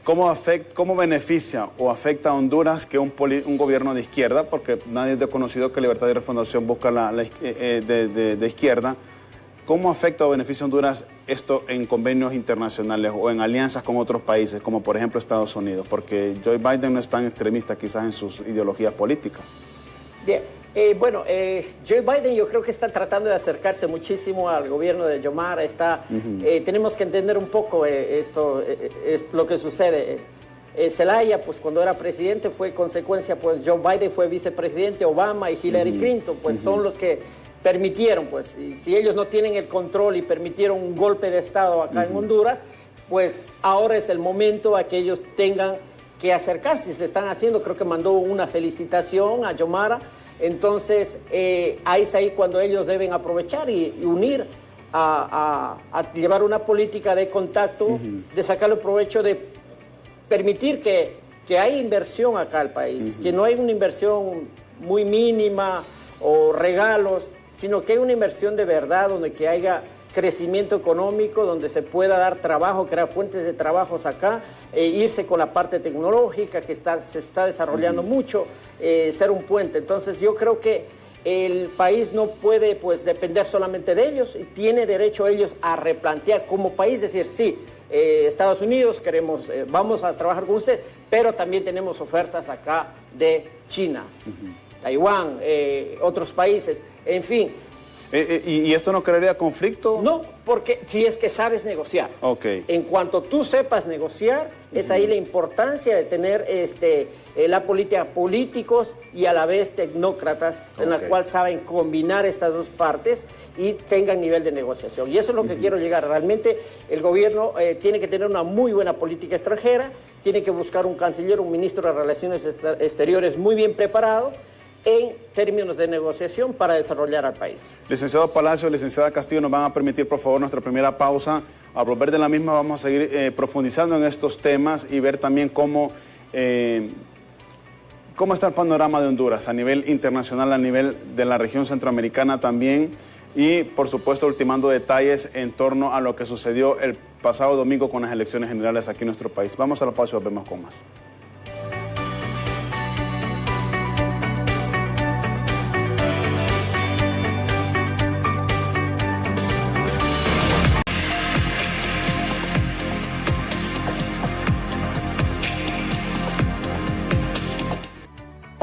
¿cómo beneficia o afecta a Honduras que un gobierno de izquierda, porque nadie es desconocido que Libertad y Refundación busca de izquierda, ¿cómo afecta o beneficia a Honduras esto en convenios internacionales o en alianzas con otros países, como por ejemplo Estados Unidos? Porque Joe Biden no es tan extremista quizás en sus ideologías políticas. Bien, Joe Biden yo creo que está tratando de acercarse muchísimo al gobierno de Xiomara. Tenemos que entender un poco esto, es lo que sucede. Zelaya, pues cuando era presidente fue consecuencia, pues Joe Biden fue vicepresidente, Obama y Hillary Clinton, pues son los que permitieron, pues, y si ellos no tienen el control y permitieron un golpe de Estado acá en Honduras, pues ahora es el momento a que ellos tengan que acercarse, se están haciendo, creo que mandó una felicitación a Xiomara, entonces ahí es ahí cuando ellos deben aprovechar y unir a llevar una política de contacto, de sacarle provecho, de permitir que haya inversión acá al país, que no hay una inversión muy mínima o regalos, sino que hay una inversión de verdad donde que haya crecimiento económico, donde se pueda dar trabajo, crear fuentes de trabajos acá, irse con la parte tecnológica que se está desarrollando mucho, ser un puente. Entonces yo creo que el país no puede pues depender solamente de ellos, y tiene derecho ellos a replantear como país, decir sí, Estados Unidos queremos, vamos a trabajar con usted, pero también tenemos ofertas acá de China, Taiwán, otros países, en fin. ¿Y esto no crearía conflicto? No, porque si es que sabes negociar. Okay. En cuanto tú sepas negociar, es ahí la importancia de tener la política, políticos y a la vez tecnócratas, en la cual saben combinar estas dos partes y tengan nivel de negociación. Y eso es lo que quiero llegar. Realmente el gobierno tiene que tener una muy buena política extranjera, tiene que buscar un canciller, un ministro de Relaciones Exteriores muy bien preparado, en términos de negociación para desarrollar al país. Licenciado Palacio, licenciada Castillo, nos van a permitir, por favor, nuestra primera pausa. Al volver de la misma vamos a seguir profundizando en estos temas y ver también cómo está el panorama de Honduras a nivel internacional, a nivel de la región centroamericana también, y, por supuesto, ultimando detalles en torno a lo que sucedió el pasado domingo con las elecciones generales aquí en nuestro país. Vamos a la pausa y volvemos con más.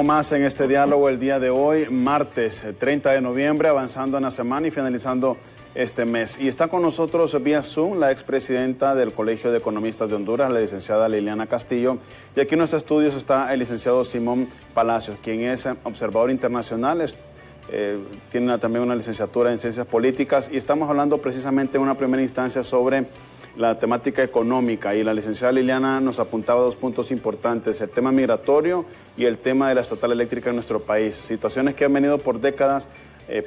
Más en este diálogo el día de hoy, martes 30 de noviembre, avanzando en la semana y finalizando este mes. Y está con nosotros vía Zoom la expresidenta del Colegio de Economistas de Honduras, la licenciada Liliana Castillo. Y aquí en nuestros estudios está el licenciado Simón Palacios, quien es observador internacional, tiene también una licenciatura en Ciencias Políticas, y estamos hablando precisamente en una primera instancia sobre la temática económica, y la licenciada Liliana nos apuntaba dos puntos importantes: el tema migratorio y el tema de la estatal eléctrica en nuestro país, situaciones que han venido por décadas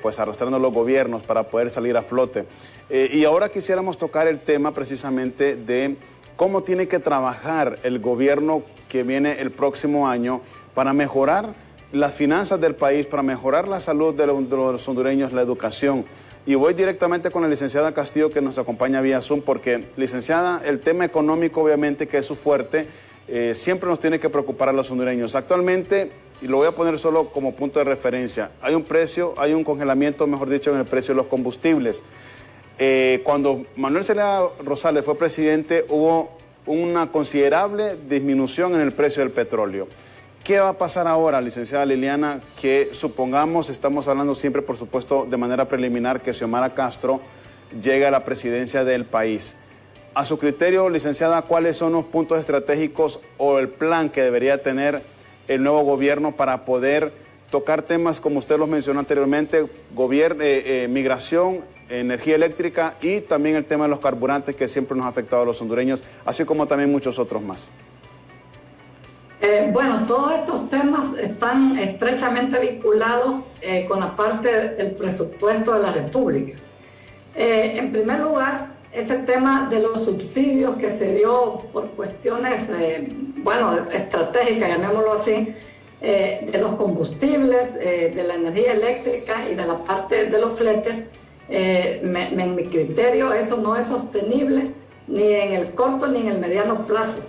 pues arrastrando los gobiernos para poder salir a flote. Y ahora quisiéramos tocar el tema precisamente de cómo tiene que trabajar el gobierno que viene el próximo año para mejorar las finanzas del país, para mejorar la salud de los hondureños, la educación. Y voy directamente con la licenciada Castillo, que nos acompaña vía Zoom, porque, licenciada, el tema económico obviamente que es su fuerte, siempre nos tiene que preocupar a los hondureños. Actualmente, y lo voy a poner solo como punto de referencia, hay un congelamiento, mejor dicho, en el precio de los combustibles. Cuando Manuel Zelaya Rosales fue presidente, hubo una considerable disminución en el precio del petróleo. ¿Qué va a pasar ahora, licenciada Liliana, que supongamos, estamos hablando siempre, por supuesto, de manera preliminar, que Xiomara Castro llegue a la presidencia del país? A su criterio, licenciada, ¿cuáles son los puntos estratégicos o el plan que debería tener el nuevo gobierno para poder tocar temas, como usted los mencionó anteriormente, migración, energía eléctrica y también el tema de los carburantes, que siempre nos ha afectado a los hondureños, así como también muchos otros más? Bueno, todos estos temas están estrechamente vinculados con la parte del presupuesto de la República. En primer lugar, ese tema de los subsidios que se dio por cuestiones, estratégicas, llamémoslo así, de los combustibles, de la energía eléctrica y de la parte de los fletes, en mi criterio eso no es sostenible ni en el corto ni en el mediano plazo.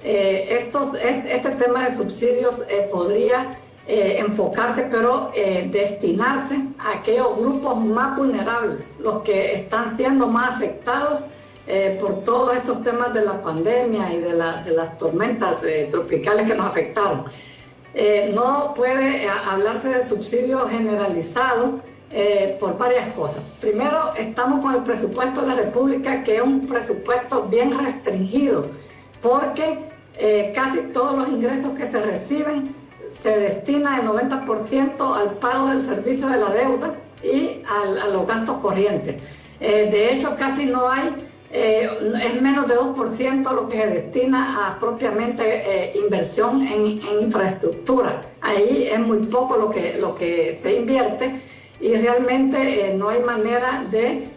Este tema de subsidios podría enfocarse, pero destinarse a aquellos grupos más vulnerables, los que están siendo más afectados por todos estos temas de la pandemia y de las tormentas tropicales que nos afectaron. No puede hablarse de subsidios generalizados por varias cosas. Primero, estamos con el presupuesto de la República, que es un presupuesto bien restringido, porque casi todos los ingresos que se reciben se destina el 90% al pago del servicio de la deuda y a los gastos corrientes. De hecho, casi no hay, es menos de 2% lo que se destina a propiamente inversión en infraestructura. Ahí es muy poco lo que se invierte y realmente no hay manera de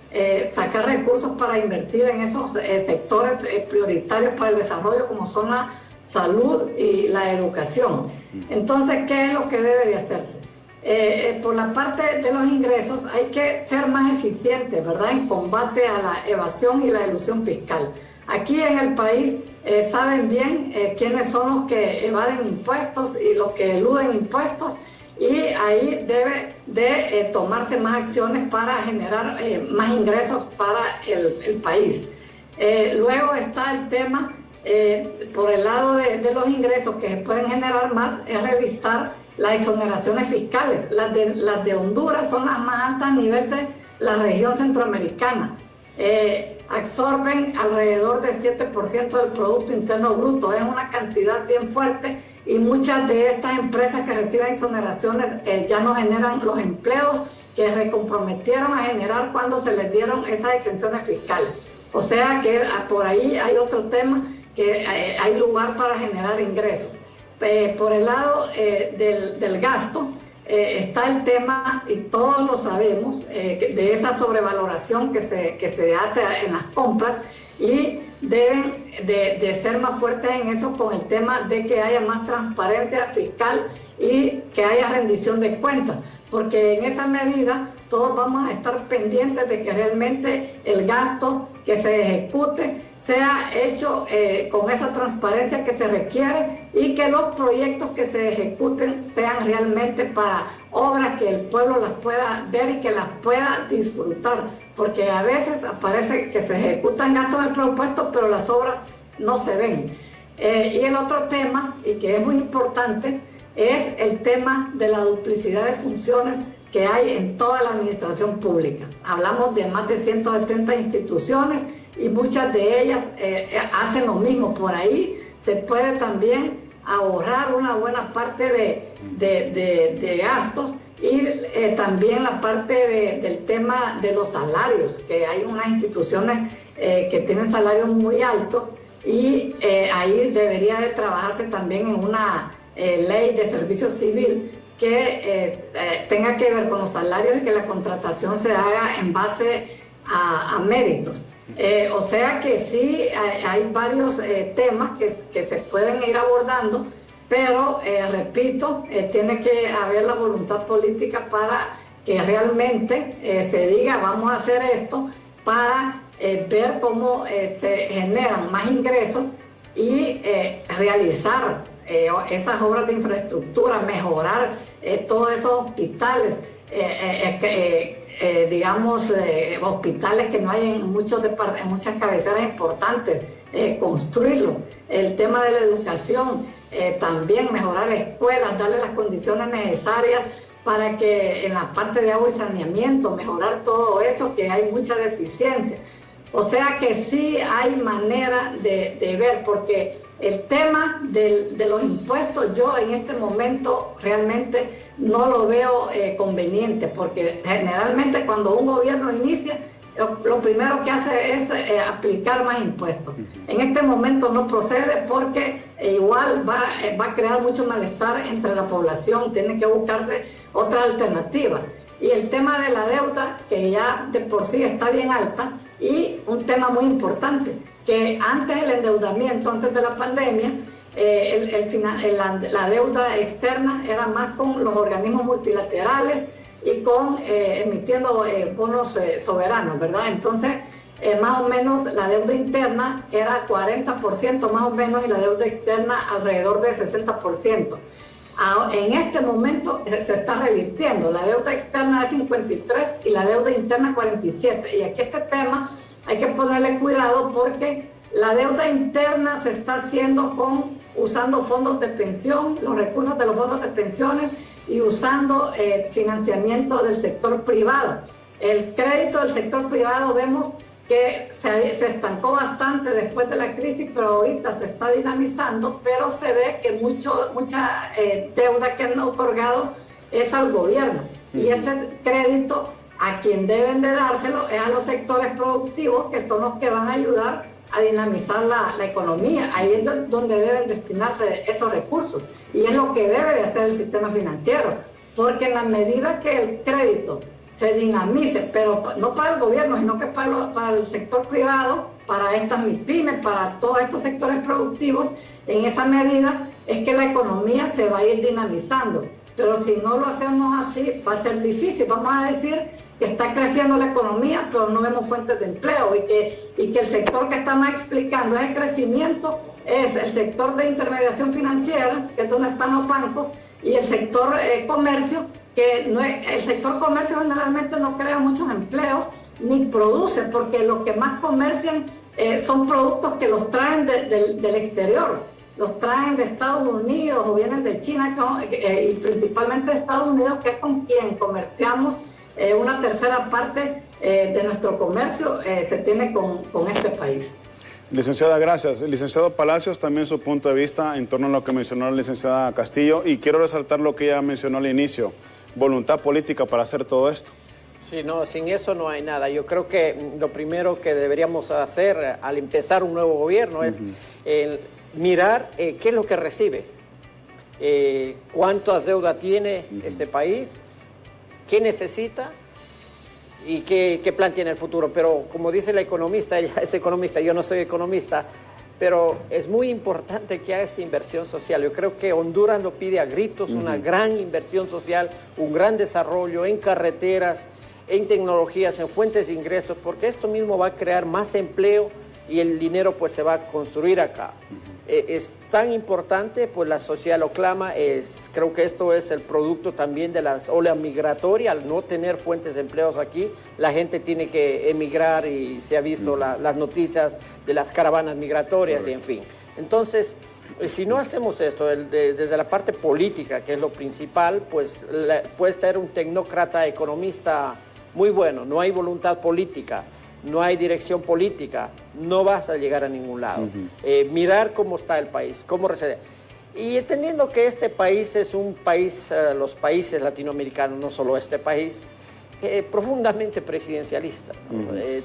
sacar recursos para invertir en esos sectores prioritarios para el desarrollo como son la salud y la educación. Entonces, ¿qué es lo que debe de hacerse? Por la parte de los ingresos hay que ser más eficientes, ¿verdad?, en combate a la evasión y la elusión fiscal. Aquí en el país saben bien quiénes son los que evaden impuestos y los que eluden impuestos, y ahí debe de tomarse más acciones para generar más ingresos para el país. Luego está el tema, por el lado de los ingresos que se pueden generar más, es revisar las exoneraciones fiscales. Las de Honduras son las más altas a nivel de la región centroamericana. Absorben alrededor del 7% del Producto Interno Bruto. Es una cantidad bien fuerte y muchas de estas empresas que reciben exoneraciones ya no generan los empleos que se comprometieron a generar cuando se les dieron esas exenciones fiscales. O sea que por ahí hay otro tema, que hay lugar para generar ingresos. Por el lado del gasto, está el tema, y todos lo sabemos, de esa sobrevaloración que se hace en las compras, y deben de ser más fuertes en eso con el tema de que haya más transparencia fiscal y que haya rendición de cuentas, porque en esa medida todos vamos a estar pendientes de que realmente el gasto que se ejecute sea hecho con esa transparencia que se requiere, y que los proyectos que se ejecuten sean realmente para obras que el pueblo las pueda ver y que las pueda disfrutar, porque a veces parece que se ejecutan gastos en el presupuesto, pero las obras no se ven. Y el otro tema, y que es muy importante, es el tema de la duplicidad de funciones que hay en toda la administración pública. Hablamos de más de 170 instituciones y muchas de ellas hacen lo mismo. Por ahí se puede también ahorrar una buena parte de gastos, y también la parte del tema de los salarios, que hay unas instituciones que tienen salarios muy altos, y ahí debería de trabajarse también en una ley de servicio civil que tenga que ver con los salarios y que la contratación se haga en base a méritos. O sea que sí, hay varios temas que se pueden ir abordando, pero repito, tiene que haber la voluntad política para que realmente se diga vamos a hacer esto para ver cómo se generan más ingresos y realizar esas obras de infraestructura, mejorar todos esos hospitales, digamos, hospitales que no hay en muchas cabeceras importantes, construirlo. El tema de la educación, también mejorar escuelas, darle las condiciones necesarias para que en la parte de agua y saneamiento, mejorar todo eso, que hay mucha deficiencia. O sea que sí hay manera de ver, porque el tema de los impuestos yo en este momento realmente no lo veo conveniente, porque generalmente cuando un gobierno inicia, lo primero que hace es aplicar más impuestos. En este momento no procede, porque igual va a crear mucho malestar entre la población, tiene que buscarse otras alternativas. Y el tema de la deuda, que ya de por sí está bien alta, y un tema muy importante, que antes el endeudamiento, antes de la pandemia, la deuda externa era más con los organismos multilaterales y con emitiendo bonos soberanos, ¿verdad? Entonces, más o menos la deuda interna era 40% más o menos, y la deuda externa alrededor de 60%. En este momento se está revirtiendo, la deuda externa es 53 y la deuda interna 47. Y aquí este tema hay que ponerle cuidado, porque la deuda interna se está haciendo usando fondos de pensión, los recursos de los fondos de pensiones, y usando financiamiento del sector privado. El crédito del sector privado vemos que se estancó bastante después de la crisis, pero ahorita se está dinamizando, pero se ve que mucha deuda que han otorgado es al gobierno. Y ese crédito a quien deben de dárselo es a los sectores productivos, que son los que van a ayudar a dinamizar la economía. Ahí es donde deben destinarse esos recursos. Y es lo que debe de hacer el sistema financiero, porque en la medida que el crédito se dinamice, pero no para el gobierno, sino que para el sector privado, para estas MIPYMES, para todos estos sectores productivos, en esa medida es que la economía se va a ir dinamizando. Pero si no lo hacemos así, va a ser difícil. Vamos a decir que está creciendo la economía, pero no vemos fuentes de empleo, y que el sector que está más explicando ese crecimiento es el sector de intermediación financiera, que es donde están los bancos, y el sector comercio, que no es, el sector comercio generalmente no crea muchos empleos ni produce, porque lo que más comercian son productos que los traen del exterior, los traen de Estados Unidos o vienen de China, y principalmente de Estados Unidos, que es con quien comerciamos. Una tercera parte de nuestro comercio se tiene con este país. Licenciada, gracias. Licenciado Palacios, también su punto de vista en torno a lo que mencionó la licenciada Castillo, y quiero resaltar lo que ella mencionó al inicio, voluntad política para hacer todo esto. Sí, no, sin eso no hay nada. Yo creo que lo primero que deberíamos hacer al empezar un nuevo gobierno es mirar qué es lo que recibe, cuánta deuda tiene este país, qué necesita y qué plan tiene el futuro. Pero como dice la economista, ella es economista, yo no soy economista, pero es muy importante que haga esta inversión social. Yo creo que Honduras lo pide a gritos, una gran inversión social, un gran desarrollo en carreteras, en tecnologías, en fuentes de ingresos, porque esto mismo va a crear más empleo y el dinero pues se va a construir acá. Es tan importante, pues la sociedad lo clama. Creo que esto es el producto también de la ola migratoria. Al no tener fuentes de empleos aquí, la gente tiene que emigrar, y se ha visto las noticias de las caravanas migratorias y en fin. Entonces, si no hacemos esto desde la parte política, que es lo principal, pues puede ser un tecnócrata economista muy bueno. No hay voluntad política, no hay dirección política, no vas a llegar a ningún lado. Mirar cómo está el país, cómo reside. Y entendiendo que este país es un país, los países latinoamericanos, no solo este país, profundamente presidencialista.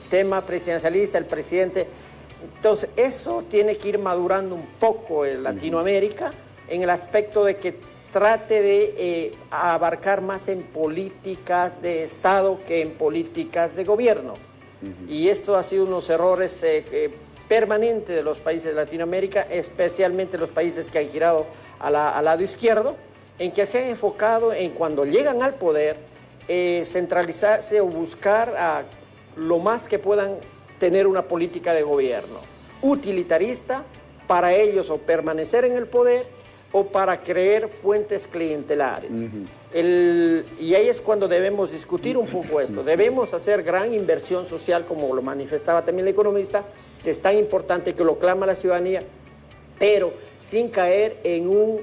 Tema presidencialista, el presidente. Entonces, eso tiene que ir madurando un poco en Latinoamérica, en el aspecto de que trate de abarcar más en políticas de Estado que en políticas de gobierno. Y esto ha sido unos errores permanentes de los países de Latinoamérica, especialmente los países que han girado al lado izquierdo, en que se han enfocado en, cuando llegan al poder, centralizarse o buscar lo más que puedan tener una política de gobierno utilitarista para ellos, o permanecer en el poder o para crear fuentes clientelares. Y ahí es cuando debemos discutir un poco esto. Debemos hacer gran inversión social, como lo manifestaba también el economista, que es tan importante, que lo clama la ciudadanía, pero sin caer en un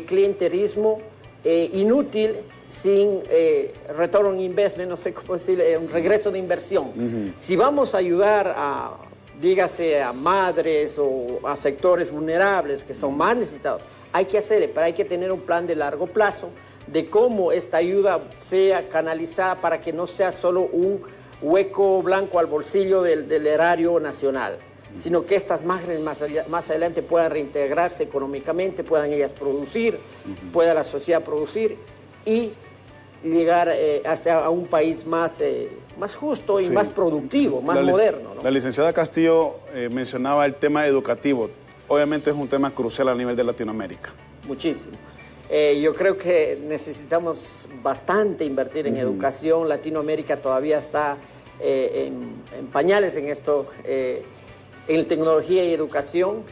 clientelismo inútil, sin return on investment, no sé cómo decirle, un regreso de inversión. Si vamos a ayudar dígase, a madres o a sectores vulnerables que son más necesitados, hay que hacerlo, pero hay que tener un plan de largo plazo de cómo esta ayuda sea canalizada para que no sea solo un hueco blanco al bolsillo del erario nacional, sino que estas madres más adelante puedan reintegrarse económicamente, puedan ellas producir, pueda la sociedad producir y llegar hasta a un país más justo y más productivo, más moderno, ¿no? La licenciada Castillo mencionaba el tema educativo. Obviamente es un tema crucial a nivel de Latinoamérica. Muchísimo. Yo creo que necesitamos bastante invertir en educación. Latinoamérica todavía está en pañales en esto, en tecnología y educación.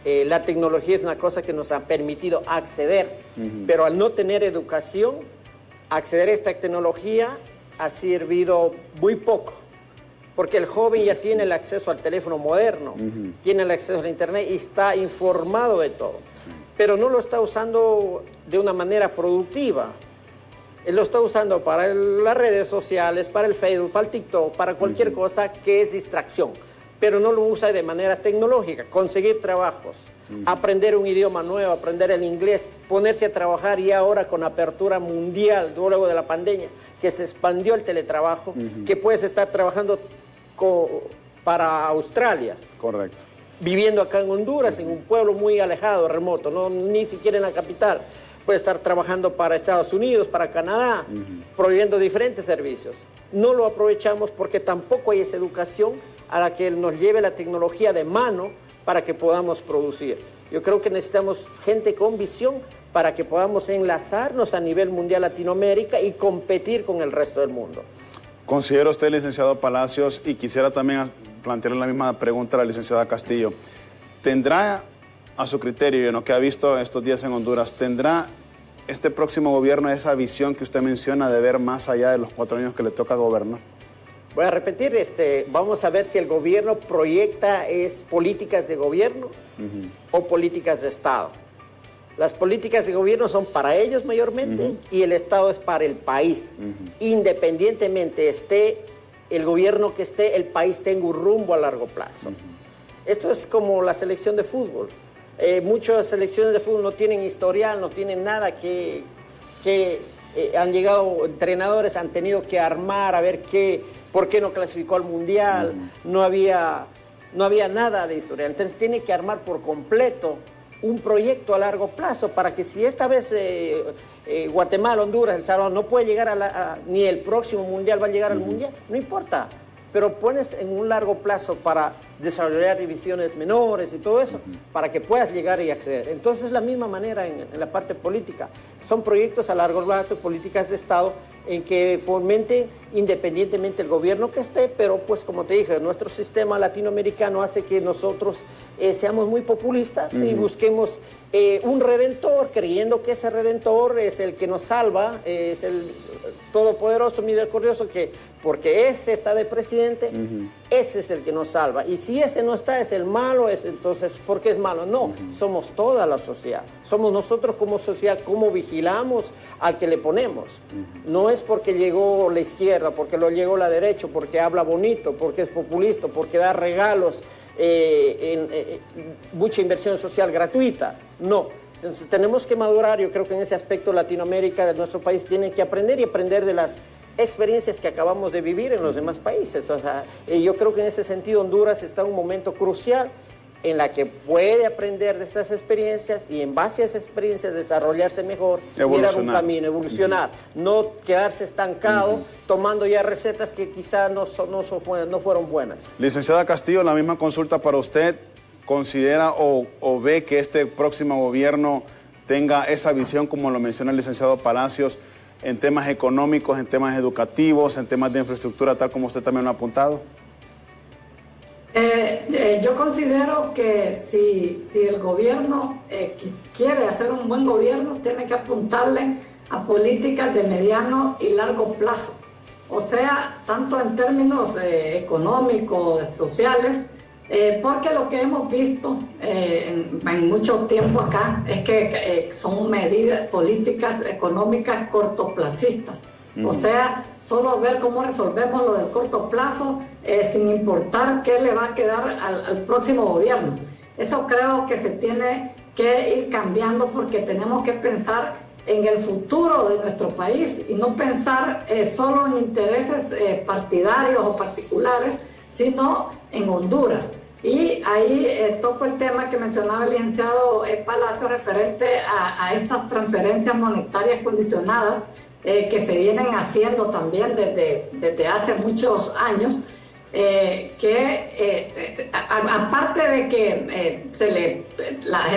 La tecnología es una cosa que nos ha permitido acceder, pero al no tener educación, acceder a esta tecnología ha servido muy poco. Porque el joven ya tiene el acceso al teléfono moderno, tiene el acceso al internet y está informado de todo, pero no lo está usando de una manera productiva. lo está usando para las redes sociales, para el Facebook, para el TikTok, para cualquier cosa que es distracción, pero no lo usa de manera tecnológica, conseguir trabajos, aprender un idioma nuevo, aprender el inglés, ponerse a trabajar y ahora con apertura mundial, luego de la pandemia, que se expandió el teletrabajo, que puedes estar trabajando para Australia. Correcto. Viviendo acá en Honduras, en un pueblo muy alejado, remoto, no ni siquiera en la capital. Puede estar trabajando para Estados Unidos, para Canadá, proveyendo diferentes servicios. No lo aprovechamos porque tampoco hay esa educación a la que nos lleve la tecnología de mano para que podamos producir. Yo creo que necesitamos gente con visión para que podamos enlazarnos a nivel mundial Latinoamérica y competir con el resto del mundo. Considera usted, licenciado Palacios, y quisiera también plantearle la misma pregunta a la licenciada Castillo, ¿tendrá a su criterio y en lo que ha visto estos días en Honduras, tendrá este próximo gobierno esa visión que usted menciona de ver más allá de los 4 años que le toca gobernar? Voy a repetir, vamos a ver si el gobierno proyecta políticas de gobierno o políticas de Estado. Las políticas de gobierno son para ellos mayormente y el Estado es para el país. Independientemente esté el gobierno que esté, el país tenga un rumbo a largo plazo. Esto es como la selección de fútbol. Muchas selecciones de fútbol no tienen historial, no tienen nada que han llegado entrenadores, han tenido que armar, a ver por qué no clasificó al Mundial, no había nada de historial. Entonces tiene que armar por completo un proyecto a largo plazo para que si esta vez Guatemala, Honduras, El Salvador no puede llegar ni el próximo Mundial va a llegar al Mundial, no importa. Pero pones en un largo plazo para desarrollar divisiones menores y todo eso, para que puedas llegar y acceder. Entonces, es la misma manera en la parte política. Son proyectos a largo plazo, políticas de Estado, en que fomenten independientemente el gobierno que esté, pero pues como te dije, nuestro sistema latinoamericano hace que nosotros seamos muy populistas y busquemos un redentor, creyendo que ese redentor es el que nos salva, es el todopoderoso, misericordioso, que porque ese está de presidente, ese es el que nos salva. Y si ese no está, es el malo, entonces, ¿por qué es malo? No, somos toda la sociedad. Somos nosotros como sociedad, cómo vigilamos al que le ponemos. No es porque llegó la izquierda, porque lo llegó la derecha, porque habla bonito, porque es populista, porque da regalos, mucha inversión social gratuita. No. Entonces, tenemos que madurar. Yo creo que en ese aspecto Latinoamérica, de nuestro país, tiene que aprender y aprender de las experiencias que acabamos de vivir en los demás países. O sea, yo creo que en ese sentido Honduras está en un momento crucial en la que puede aprender de estas experiencias y en base a esas experiencias desarrollarse mejor, mirar un camino, evolucionar, no quedarse estancado tomando ya recetas que quizá no fueron buenas. Licenciada Castillo, la misma consulta para usted. ¿Considera o ve que este próximo gobierno tenga esa visión, como lo menciona el licenciado Palacios, en temas económicos, en temas educativos, en temas de infraestructura, tal como usted también lo ha apuntado? Yo considero que si el gobierno quiere hacer un buen gobierno, tiene que apuntarle a políticas de mediano y largo plazo. O sea, tanto en términos económicos, sociales, porque lo que hemos visto en mucho tiempo acá es que son medidas políticas económicas cortoplacistas. O sea, solo ver cómo resolvemos lo del corto plazo sin importar qué le va a quedar al próximo gobierno. Eso creo que se tiene que ir cambiando porque tenemos que pensar en el futuro de nuestro país y no pensar solo en intereses partidarios o particulares, sino en Honduras. Y ahí toco el tema que mencionaba el licenciado Palacio referente a estas transferencias monetarias condicionadas que se vienen haciendo también desde hace muchos años, aparte de que se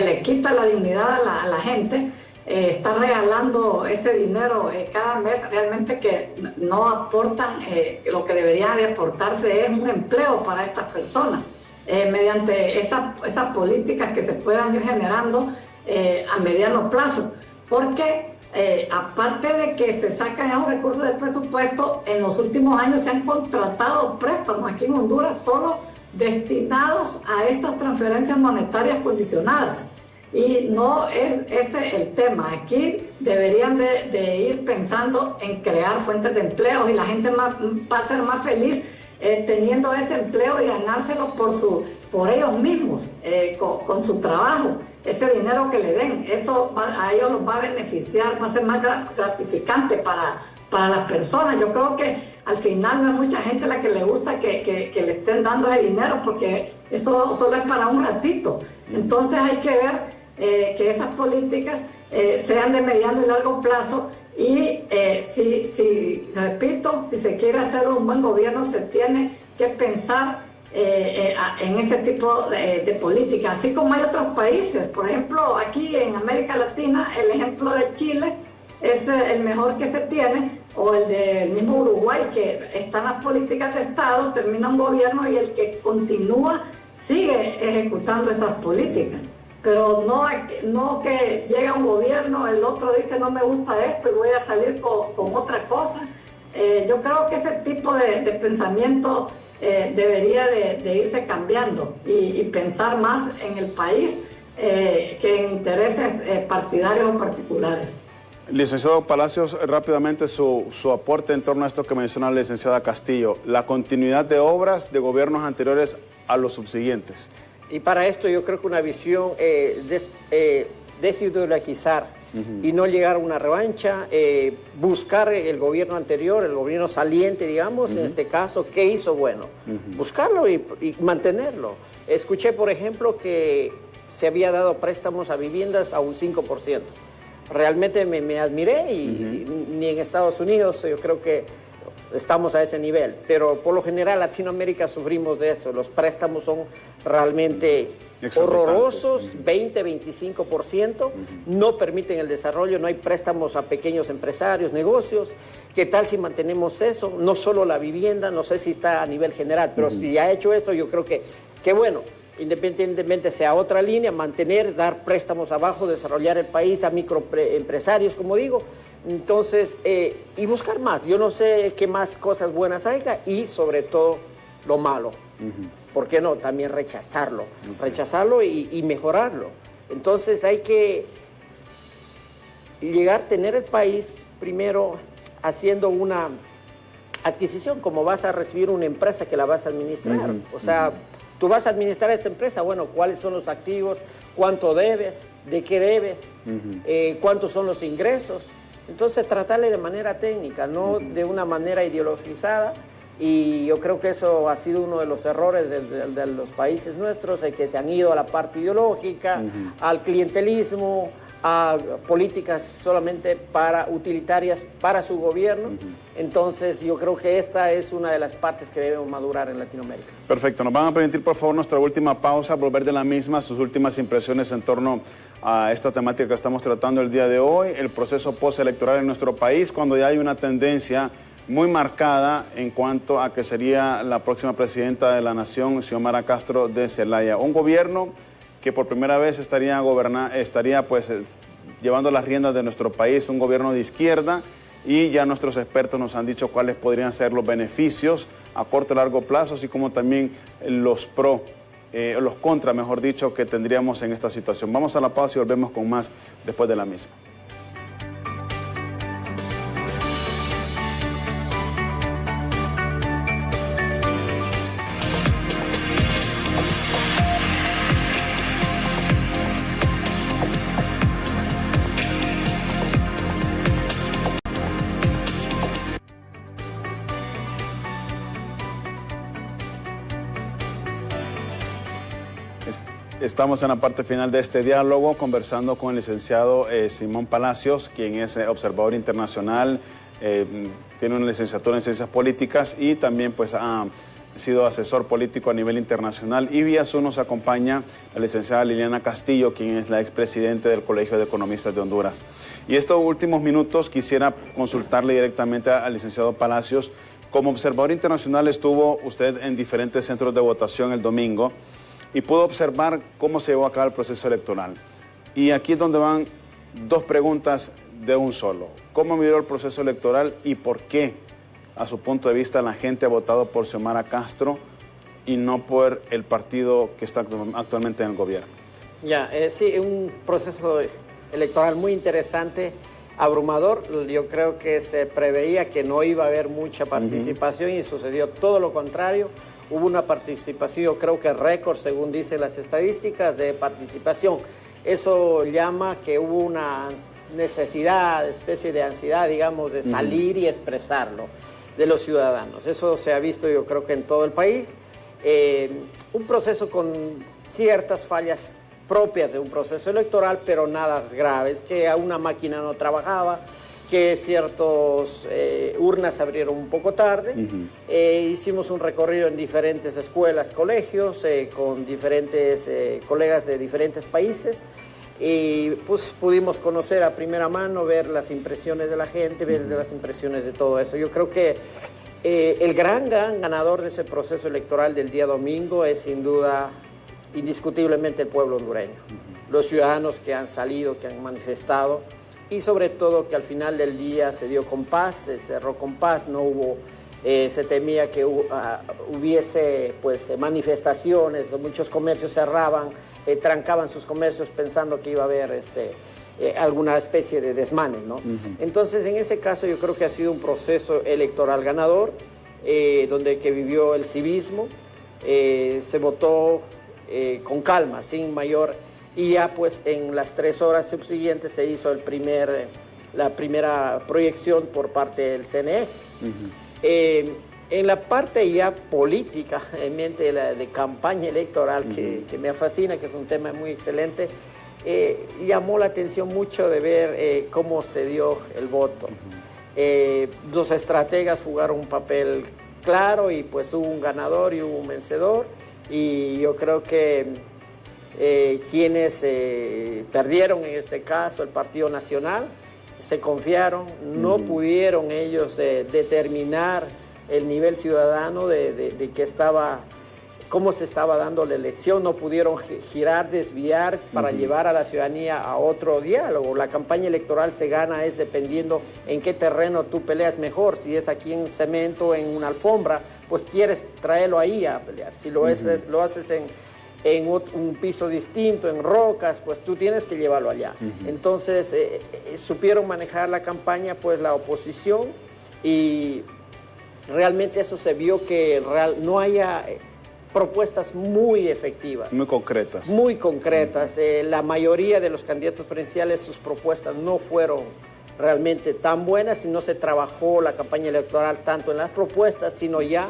le quita la dignidad a la gente, está regalando ese dinero cada mes, realmente que no aportan, lo que debería de aportarse es un empleo para estas personas, mediante esas políticas que se puedan ir generando a mediano plazo, porque aparte de que se sacan esos recursos del presupuesto, en los últimos años se han contratado préstamos aquí en Honduras solo destinados a estas transferencias monetarias condicionadas. Y no es ese el tema. Aquí deberían de ir pensando en crear fuentes de empleo y la gente va a ser más feliz teniendo ese empleo y ganárselo por ellos mismos, con su trabajo. Ese dinero que le den, eso a ellos los va a beneficiar, va a ser más gratificante para las personas. Yo creo que al final no hay mucha gente a la que le gusta que le estén dando ese dinero, porque eso solo es para un ratito. Entonces hay que ver que esas políticas sean de mediano y largo plazo, y repito, si se quiere hacer un buen gobierno, se tiene que pensar en ese tipo de política, así como hay otros países. Por ejemplo, aquí en América Latina, el ejemplo de Chile es el mejor que se tiene, o el del mismo Uruguay, que están las políticas de Estado, termina un gobierno y el que continúa sigue ejecutando esas políticas. Pero no que llega un gobierno, el otro dice no me gusta esto y voy a salir con otra cosa. Yo creo que ese tipo de pensamiento debería de irse cambiando y pensar más en el país que en intereses partidarios o particulares. Licenciado Palacios, rápidamente su aporte en torno a esto que menciona la licenciada Castillo, la continuidad de obras de gobiernos anteriores a los subsiguientes. Y para esto yo creo que una visión desideologizar y no llegar a una revancha, buscar el gobierno anterior, el gobierno saliente, digamos, en este caso, ¿qué hizo bueno? Buscarlo y mantenerlo. Escuché, por ejemplo, que se había dado préstamos a viviendas a un 5%. Realmente me admiré y ni en Estados Unidos yo creo que estamos a ese nivel, pero por lo general Latinoamérica sufrimos de esto. Los préstamos son realmente horrorosos, 20-25%, no permiten el desarrollo, no hay préstamos a pequeños empresarios, negocios. ¿Qué tal si mantenemos eso? No solo la vivienda, no sé si está a nivel general, pero si ha hecho esto, yo creo que bueno, independientemente sea otra línea, mantener, dar préstamos abajo, desarrollar el país a microempresarios, como digo. Entonces, y buscar más. Yo no sé qué más cosas buenas haya y sobre todo lo malo. ¿Por qué no? También rechazarlo. Rechazarlo y mejorarlo. Entonces hay que llegar a tener el país primero haciendo una adquisición, como vas a recibir una empresa que la vas a administrar. O sea, tú vas a administrar esta empresa, bueno, ¿cuáles son los activos? ¿Cuánto debes? ¿De qué debes? ¿Cuántos son los ingresos? Entonces, tratarle de manera técnica, no de una manera ideologizada. Y yo creo que eso ha sido uno de los errores de los países nuestros, que se han ido a la parte ideológica, al clientelismo, a políticas solamente utilitarias para su gobierno. Entonces, yo creo que esta es una de las partes que debemos madurar en Latinoamérica. Perfecto. Nos van a permitir, por favor, nuestra última pausa, volver de la misma, sus últimas impresiones en torno a esta temática que estamos tratando el día de hoy, el proceso postelectoral en nuestro país, cuando ya hay una tendencia muy marcada en cuanto a que sería la próxima presidenta de la nación, Xiomara Castro de Zelaya. Un gobierno que por primera vez estaría llevando las riendas de nuestro país, un gobierno de izquierda, y ya nuestros expertos nos han dicho cuáles podrían ser los beneficios a corto y largo plazo, así como también los contra, mejor dicho, que tendríamos en esta situación. Vamos a la pausa y volvemos con más después de la misma. Estamos en la parte final de este diálogo conversando con el licenciado Simón Palacios, quien es observador internacional, tiene una licenciatura en Ciencias Políticas y también pues ha sido asesor político a nivel internacional. Y vía Zoom nos acompaña la licenciada Liliana Castillo, quien es la expresidente del Colegio de Economistas de Honduras. Y estos últimos minutos quisiera consultarle directamente al licenciado Palacios. Como observador internacional estuvo usted en diferentes centros de votación el domingo y pudo observar cómo se llevó a cabo el proceso electoral. Y aquí es donde van dos preguntas de un solo. ¿Cómo miró el proceso electoral y por qué, a su punto de vista, la gente ha votado por Xiomara Castro y no por el partido que está actualmente en el gobierno? Sí, un proceso electoral muy interesante, abrumador. Yo creo que se preveía que no iba a haber mucha participación y sucedió todo lo contrario. Hubo una participación, yo creo que récord, según dicen las estadísticas, de participación. Eso llama que hubo una necesidad, especie de ansiedad, digamos, de salir y expresarlo de los ciudadanos. Eso se ha visto, yo creo que en todo el país. Un proceso con ciertas fallas propias de un proceso electoral, pero nada graves, que una máquina no trabajaba, que ciertas urnas se abrieron un poco tarde. Hicimos un recorrido en diferentes escuelas, colegios, con diferentes colegas de diferentes países, y pues pudimos conocer a primera mano, ver las impresiones de la gente, ver las impresiones de todo eso. Yo creo que el gran ganador de ese proceso electoral del día domingo es sin duda, indiscutiblemente, el pueblo hondureño. Los ciudadanos que han salido, que han manifestado, y sobre todo que al final del día se dio con paz, se cerró con paz, no hubo, se temía que hubiese pues manifestaciones, muchos comercios cerraban, trancaban sus comercios pensando que iba a haber alguna especie de desmanes, ¿no? Entonces, en ese caso yo creo que ha sido un proceso electoral ganador, donde que vivió el civismo, se votó con calma, sin mayor, y ya pues en las 3 horas subsiguientes se hizo la primera proyección por parte del CNE. En la parte ya política, en mente de campaña electoral, que me fascina, que es un tema muy excelente, llamó la atención mucho de ver cómo se dio el voto. Los estrategas jugaron un papel claro y pues hubo un ganador y hubo un vencedor, y yo creo que quienes perdieron en este caso, el Partido Nacional, se confiaron, no pudieron ellos determinar el nivel ciudadano de que estaba, cómo se estaba dando la elección, no pudieron girar, desviar para llevar a la ciudadanía a otro diálogo. La campaña electoral se gana es dependiendo en qué terreno tú peleas mejor, si es aquí en cemento, en una alfombra, pues quieres traerlo ahí a pelear. Si lo haces en un piso distinto, en rocas, pues tú tienes que llevarlo allá. Entonces, supieron manejar la campaña, pues la oposición, y realmente eso se vio que no haya propuestas muy efectivas. Muy concretas. Muy concretas. La mayoría de los candidatos presidenciales, sus propuestas no fueron realmente tan buenas y no se trabajó la campaña electoral tanto en las propuestas, sino ya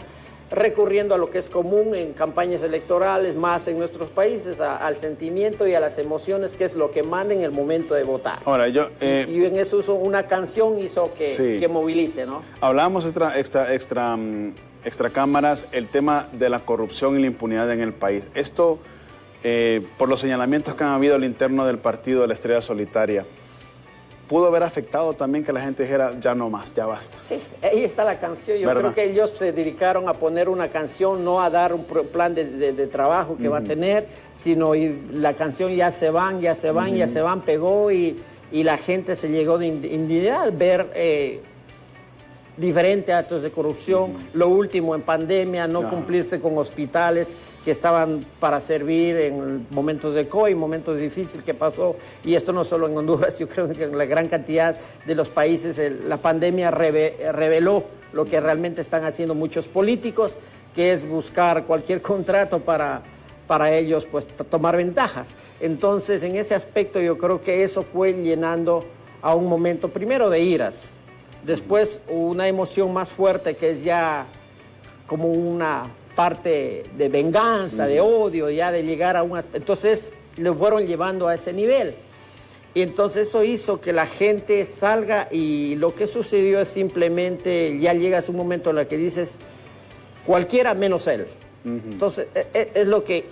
recurriendo a lo que es común en campañas electorales, más en nuestros países, al sentimiento y a las emociones, que es lo que manda en el momento de votar. Ahora, y en eso una canción hizo que movilice, ¿no? Hablábamos extra cámaras, el tema de la corrupción y la impunidad en el país. Esto, por los señalamientos que han habido al interno del partido de la Estrella Solitaria, ¿pudo haber afectado también que la gente dijera, ya no más, ya basta? Sí, ahí está la canción. Yo creo que ellos se dedicaron a poner una canción, no a dar un plan de trabajo que va a tener, sino la canción ya se van, pegó, y la gente se llegó de indignidad ver diferentes actos de corrupción, lo último en pandemia, no cumplirse con hospitales que estaban para servir en momentos de COVID, momentos difíciles que pasó, y esto no solo en Honduras, yo creo que en la gran cantidad de los países la pandemia reveló lo que realmente están haciendo muchos políticos, que es buscar cualquier contrato para ellos pues tomar ventajas. Entonces, en ese aspecto yo creo que eso fue llenando a un momento primero de iras, después una emoción más fuerte que es ya como una parte de venganza, de odio, ya de llegar a una... Entonces lo fueron llevando a ese nivel. Y entonces eso hizo que la gente salga, y lo que sucedió es simplemente, ya llegas a un momento en el que dices, cualquiera menos él. Entonces es lo que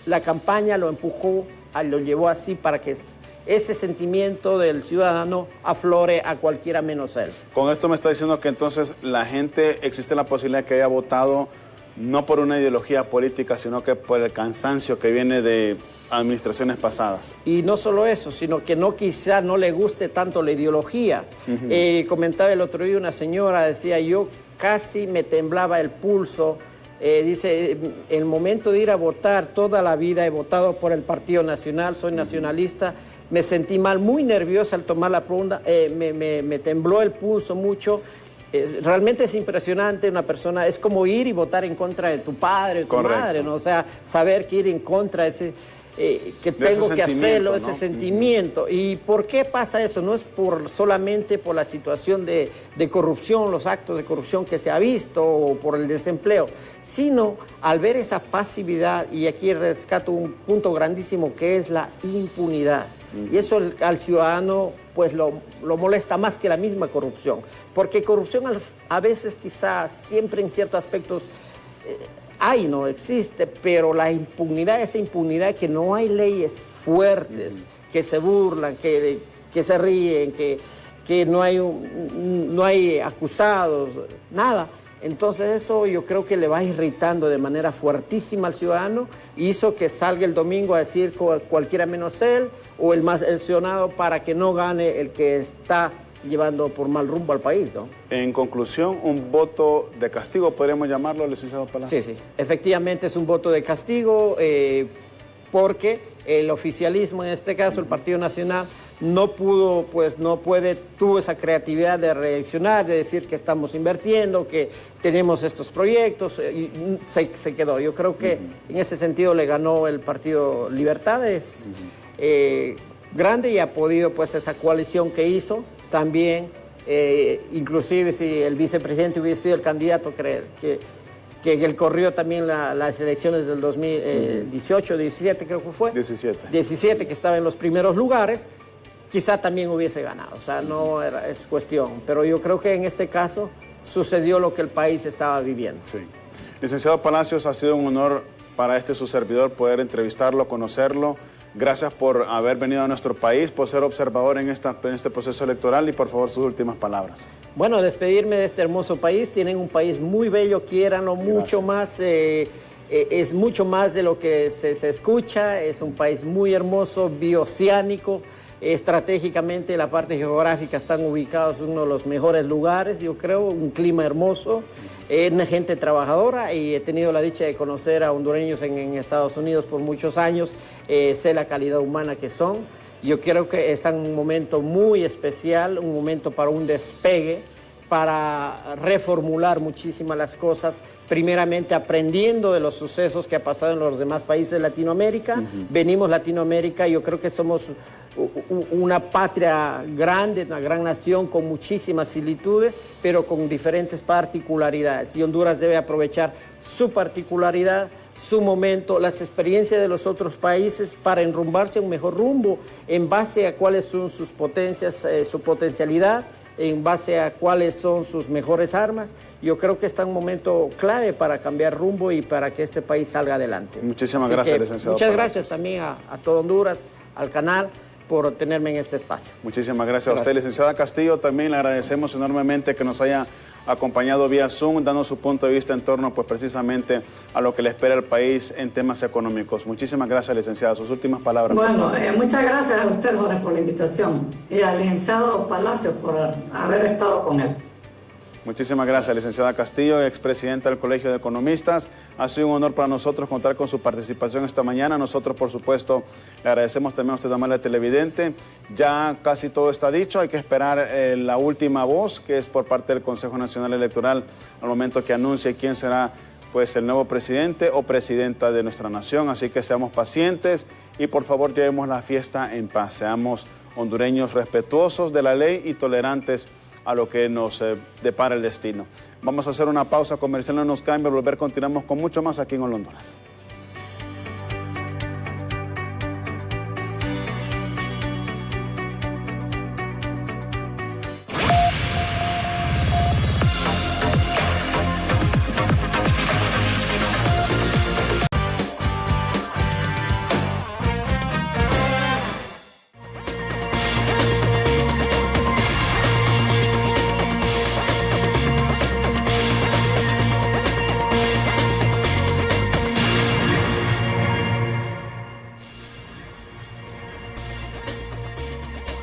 la campaña lo empujó, lo llevó así para que ese sentimiento del ciudadano aflore a cualquiera menos él. Con esto me está diciendo que entonces la gente, existe la posibilidad de que haya votado no por una ideología política, sino que por el cansancio que viene de administraciones pasadas. Y no solo eso, sino que quizá no le guste tanto la ideología. Comentaba el otro día una señora, decía, yo casi me temblaba el pulso dice, el momento de ir a votar, toda la vida he votado por el Partido Nacional, soy nacionalista, me sentí mal, muy nerviosa al tomar la pregunta, me tembló el pulso mucho. Realmente es impresionante una persona, es como ir y votar en contra de tu padre o tu madre, ¿no? O sea, saber que ir en contra de que tengo que hacerlo, ¿no? Ese sentimiento. ¿Y por qué pasa eso? No es solamente por la situación de corrupción, los actos de corrupción que se ha visto o por el desempleo, sino al ver esa pasividad, y aquí rescato un punto grandísimo que es la impunidad. Y eso al ciudadano pues lo molesta más que la misma corrupción, porque corrupción a veces quizás siempre en ciertos aspectos no existe, pero la impunidad, esa impunidad que no hay leyes fuertes, que se burlan, que se ríen, que no hay acusados, nada. Entonces eso yo creo que le va irritando de manera fuertísima al ciudadano, hizo que salga el domingo a decir cualquiera menos él o el más lesionado para que no gane el que está llevando por mal rumbo al país, ¿no? En conclusión, un voto de castigo, ¿podríamos llamarlo, licenciado Palacio? Sí, efectivamente es un voto de castigo porque el oficialismo, en este caso el Partido Nacional, tuvo esa creatividad de reaccionar, de decir que estamos invirtiendo, que tenemos estos proyectos, y se quedó. Yo creo que en ese sentido le ganó el Partido Libertades, grande, y ha podido, pues, esa coalición que hizo, también, inclusive si el vicepresidente hubiese sido el candidato que él corrió también las elecciones del 2018, 17 creo que fue. 17, que estaba en los primeros lugares, quizá también hubiese ganado, o sea, no es cuestión. Pero yo creo que en este caso sucedió lo que el país estaba viviendo. Sí. Licenciado Palacios, ha sido un honor para su servidor poder entrevistarlo, conocerlo. Gracias por haber venido a nuestro país, por ser observador en este proceso electoral, y por favor sus últimas palabras. Bueno, despedirme de este hermoso país. Tienen un país muy bello, quiéranlo mucho más. Es mucho más de lo que se escucha. Es un país muy hermoso, bioceánico. Estratégicamente, la parte geográfica, están ubicados en uno de los mejores lugares, yo creo, un clima hermoso, una gente trabajadora, y he tenido la dicha de conocer a hondureños en Estados Unidos por muchos años, sé la calidad humana que son. Yo creo que están en un momento muy especial, un momento para un despegue, para reformular muchísimas las cosas, primeramente aprendiendo de los sucesos que ha pasado en los demás países de Latinoamérica. Venimos Latinoamérica, yo creo que somos una patria grande, una gran nación con muchísimas similitudes, pero con diferentes particularidades. Y Honduras debe aprovechar su particularidad, su momento, las experiencias de los otros países para enrumbarse a un mejor rumbo en base a cuáles son sus potencias, su potencialidad, en base a cuáles son sus mejores armas. Yo creo que está en un momento clave para cambiar rumbo y para que este país salga adelante. Muchísimas gracias, licenciado. Muchas gracias también a todo Honduras, al canal, por tenerme en este espacio. Muchísimas gracias a usted, licenciada Castillo. También le agradecemos enormemente que nos haya acompañado vía Zoom, dando su punto de vista en torno, pues, precisamente a lo que le espera el país en temas económicos. Muchísimas gracias, licenciada. Sus últimas palabras. Bueno, muchas gracias a usted, Jorge, por la invitación, y al licenciado Palacios por haber estado con él. Muchísimas gracias, licenciada Castillo, expresidenta del Colegio de Economistas. Ha sido un honor para nosotros contar con su participación esta mañana. Nosotros, por supuesto, le agradecemos también a usted, amable televidente. Ya casi todo está dicho. Hay que esperar la última voz, que es por parte del Consejo Nacional Electoral, al momento que anuncie quién será, pues, el nuevo presidente o presidenta de nuestra nación. Así que seamos pacientes y, por favor, llevemos la fiesta en paz. Seamos hondureños respetuosos de la ley y tolerantes a lo que nos depara el destino. Vamos a hacer una pausa comercial, no nos cambia, volver, continuamos con mucho más aquí en Honduras.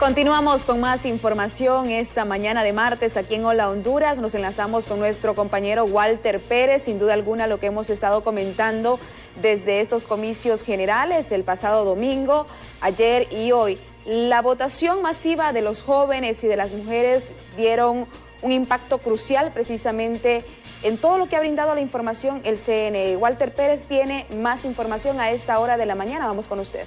Continuamos con más información esta mañana de martes aquí en Hola Honduras. Nos enlazamos con nuestro compañero Walter Pérez. Sin duda alguna lo que hemos estado comentando desde estos comicios generales el pasado domingo, ayer y hoy. La votación masiva de los jóvenes y de las mujeres dieron un impacto crucial precisamente en todo lo que ha brindado la información el CNE. Walter Pérez tiene más información a esta hora de la mañana. Vamos con usted.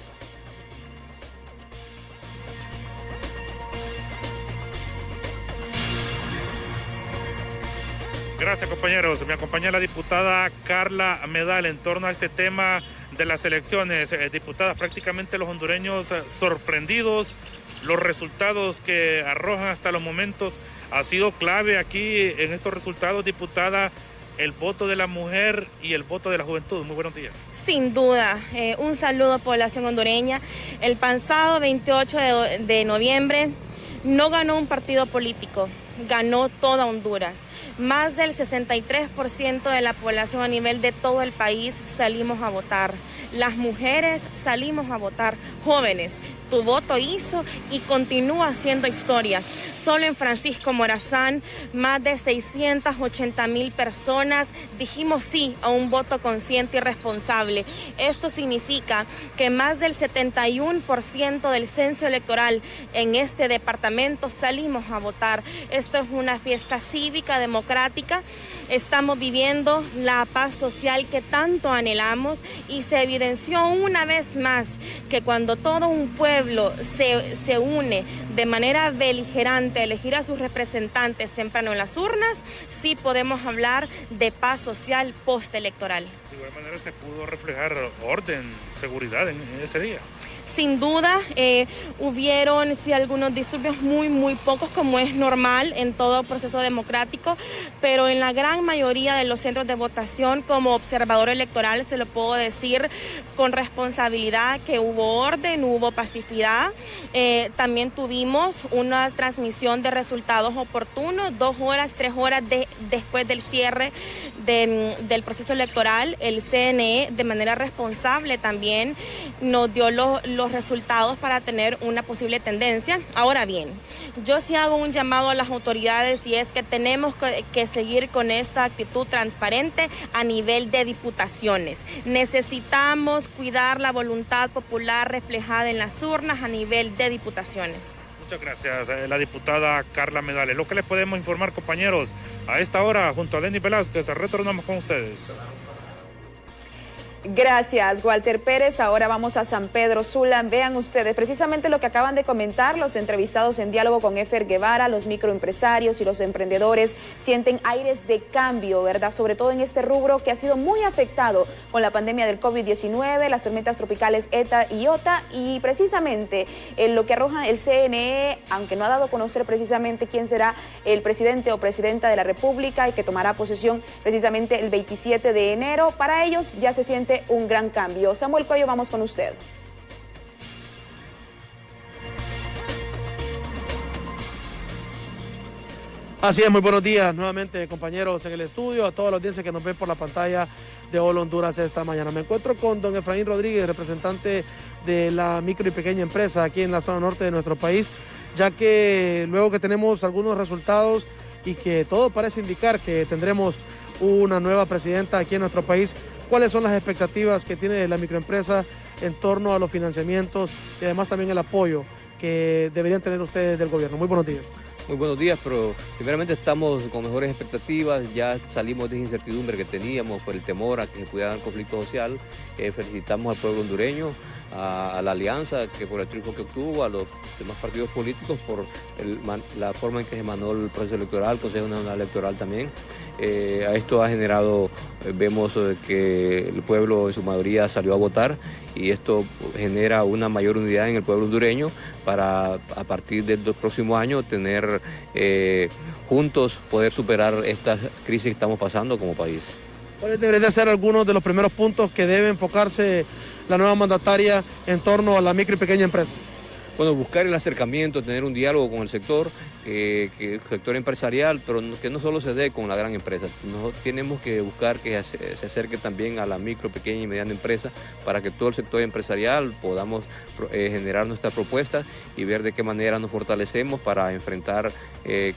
Gracias, compañeros. Me acompaña la diputada Carla Medal en torno a este tema de las elecciones. Diputada, prácticamente los hondureños sorprendidos, los resultados que arrojan hasta los momentos. Ha sido clave aquí en estos resultados, diputada, el voto de la mujer y el voto de la juventud. Muy buenos días. Sin duda, un saludo a población hondureña. El pasado 28 de noviembre no ganó un partido político, ganó toda Honduras. Más del 63% de la población a nivel de todo el país salimos a votar. Las mujeres salimos a votar, jóvenes. Tu voto hizo y continúa haciendo historia. Solo en Francisco Morazán, más de 680,000 personas dijimos sí a un voto consciente y responsable. Esto significa que más del 71% del censo electoral en este departamento salimos a votar. Esto es una fiesta cívica, democrática. Estamos viviendo la paz social que tanto anhelamos y se evidenció una vez más que cuando todo un pueblo se une de manera beligerante a elegir a sus representantes temprano en las urnas, sí podemos hablar de paz social postelectoral. De igual manera se pudo reflejar orden, seguridad en ese día. Sin duda, hubieron sí algunos disturbios muy pocos, como es normal en todo proceso democrático, pero en la gran mayoría de los centros de votación, como observador electoral, se lo puedo decir con responsabilidad que hubo orden, hubo pacificidad. También tuvimos una transmisión de resultados oportunos, 2 horas, 3 horas después del cierre del proceso electoral. El CNE, de manera responsable también, nos dio los resultados para tener una posible tendencia. Ahora bien, yo sí hago un llamado a las autoridades y es que tenemos que seguir con esta actitud transparente a nivel de diputaciones. Necesitamos cuidar la voluntad popular reflejada en las urnas a nivel de diputaciones. Muchas gracias, la diputada Carla Medal. Lo que les podemos informar, compañeros, a esta hora, junto a Lenny Velázquez, retornamos con ustedes. Gracias, Walter Pérez. Ahora vamos a San Pedro Sula. Vean ustedes precisamente lo que acaban de comentar los entrevistados en diálogo con Efer Guevara. Los microempresarios y los emprendedores sienten aires de cambio, ¿verdad? Sobre todo en este rubro que ha sido muy afectado con la pandemia del COVID-19, las tormentas tropicales ETA y IOTA, y precisamente lo que arroja el CNE, aunque no ha dado a conocer precisamente quién será el presidente o presidenta de la República y que tomará posesión precisamente el 27 de enero, para ellos ya se siente un gran cambio. Samuel Cuello, vamos con usted. Así es, muy buenos días nuevamente, compañeros en el estudio, a toda la audiencia que nos ve por la pantalla de Hola Honduras esta mañana. Me encuentro con don Efraín Rodríguez, representante de la micro y pequeña empresa aquí en la zona norte de nuestro país, ya que luego que tenemos algunos resultados y que todo parece indicar que tendremos una nueva presidenta aquí en nuestro país, ¿cuáles son las expectativas que tiene la microempresa en torno a los financiamientos y además también el apoyo que deberían tener ustedes del gobierno? Muy buenos días. Muy buenos días, pero primeramente estamos con mejores expectativas, ya salimos de esa incertidumbre que teníamos por el temor a que se pudiera dar un conflicto social. Felicitamos al pueblo hondureño, a la alianza que por el triunfo que obtuvo, a los demás partidos políticos por la forma en que se emanó el proceso electoral, el Consejo Nacional Electoral también. A esto ha generado, vemos que el pueblo en su mayoría salió a votar y esto genera una mayor unidad en el pueblo hondureño para a partir del próximo año tener juntos poder superar esta crisis que estamos pasando como país. ¿Cuáles deberían de ser algunos de los primeros puntos que debe enfocarse la nueva mandataria en torno a la micro y pequeña empresa? bueno, buscar el acercamiento, tener un diálogo con el sector, que el sector empresarial, pero que no solo se dé con la gran empresa. Tenemos que buscar que se acerque también a la micro, pequeña y mediana empresa para que todo el sector empresarial podamos generar nuestras propuestas y ver de qué manera nos fortalecemos para enfrentar